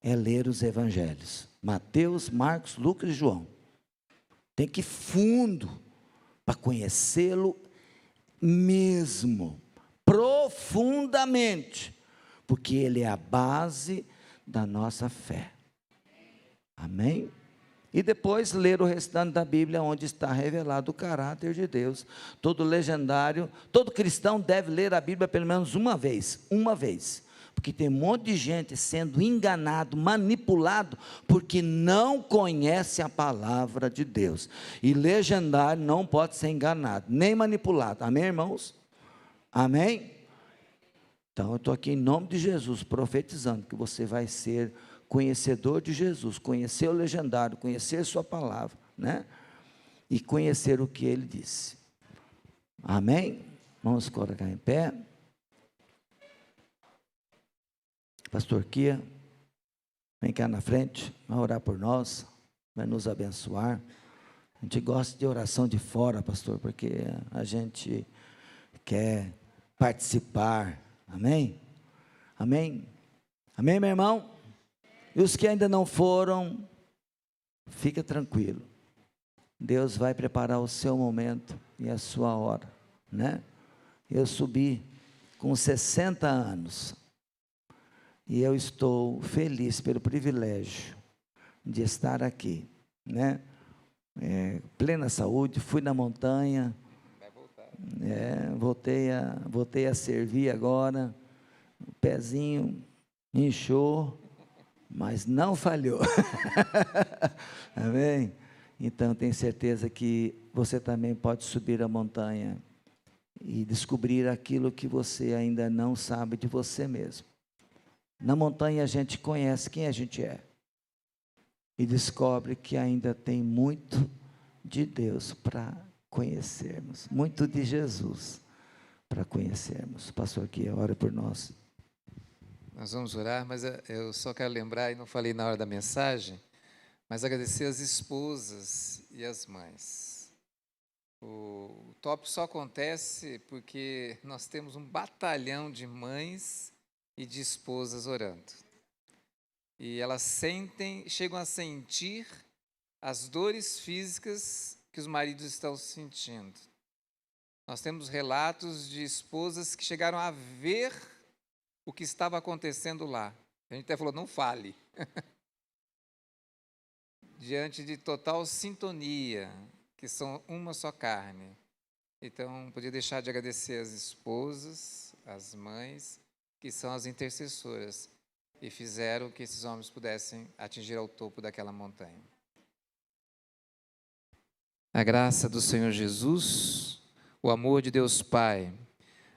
é ler os evangelhos. Mateus, Marcos, Lucas e João. Tem que ir fundo para conhecê-lo mesmo, profundamente, porque ele é a base da nossa fé. Amém? E depois ler o restante da Bíblia, onde está revelado o caráter de Deus. Todo legendário, todo cristão deve ler a Bíblia pelo menos uma vez, porque tem um monte de gente sendo enganado, manipulado, porque não conhece a palavra de Deus. E legendário não pode ser enganado, nem manipulado. Amém, irmãos? Amém? Então eu estou aqui em nome de Jesus, profetizando que você vai ser conhecedor de Jesus, conhecer o legendário, conhecer sua palavra, né? E conhecer o que ele disse. Amém? Vamos colocar em pé. Pastor Kia, vem cá na frente, vai orar por nós, vai nos abençoar. A gente gosta de oração de fora, pastor, porque a gente quer participar. Amém? Amém? Amém, meu irmão? E os que ainda não foram, fica tranquilo. Deus vai preparar o seu momento e a sua hora, né? Eu subi com 60 anos. E eu estou feliz pelo privilégio de estar aqui, né? Plena saúde, fui na montanha, voltei a servir agora, o pezinho inchou, mas não falhou. Amém? Então, tenho certeza que você também pode subir a montanha e descobrir aquilo que você ainda não sabe de você mesmo. Na montanha a gente conhece quem a gente é e descobre que ainda tem muito de Deus para conhecermos, muito de Jesus para conhecermos. Pastor aqui, ora por nós. Nós vamos orar, mas eu só quero lembrar, e não falei na hora da mensagem, mas agradecer as esposas e as mães. O top só acontece porque nós temos um batalhão de mães e de esposas orando. E elas chegam a sentir as dores físicas que os maridos estão sentindo. Nós temos relatos de esposas que chegaram a ver o que estava acontecendo lá. A gente até falou, não fale. Diante de total sintonia, que são uma só carne. Então, não podia deixar de agradecer as esposas, as mães, que são as intercessoras, e fizeram que esses homens pudessem atingir ao topo daquela montanha. A graça do Senhor Jesus, o amor de Deus Pai,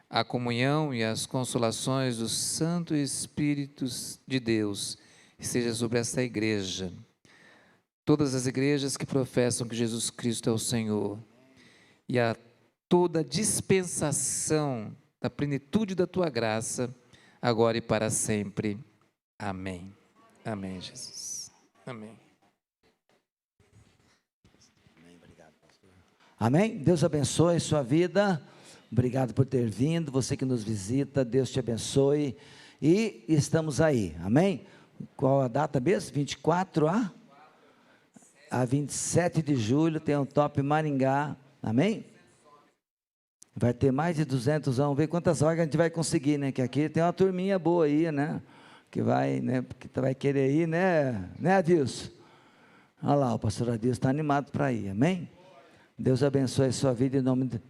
a comunhão e as consolações do Santo Espírito de Deus esteja sobre esta igreja, todas as igrejas que professam que Jesus Cristo é o Senhor, e a toda dispensação da plenitude da Tua graça, agora e para sempre. Amém. Amém, Jesus. Amém. Amém? Deus abençoe a sua vida. Obrigado por ter vindo. Você que nos visita, Deus te abençoe. E estamos aí. Amém? Qual a data mesmo? 24 a 27 de julho tem um Top Maringá. Amém? Vai ter mais de 200, vamos ver quantas vagas a gente vai conseguir, né? Que aqui tem uma turminha boa aí, né? Que vai, né? Que vai querer ir, né? Né, Adilson? Olha lá, o pastor Adilson está animado para ir, amém? Deus abençoe a sua vida em nome de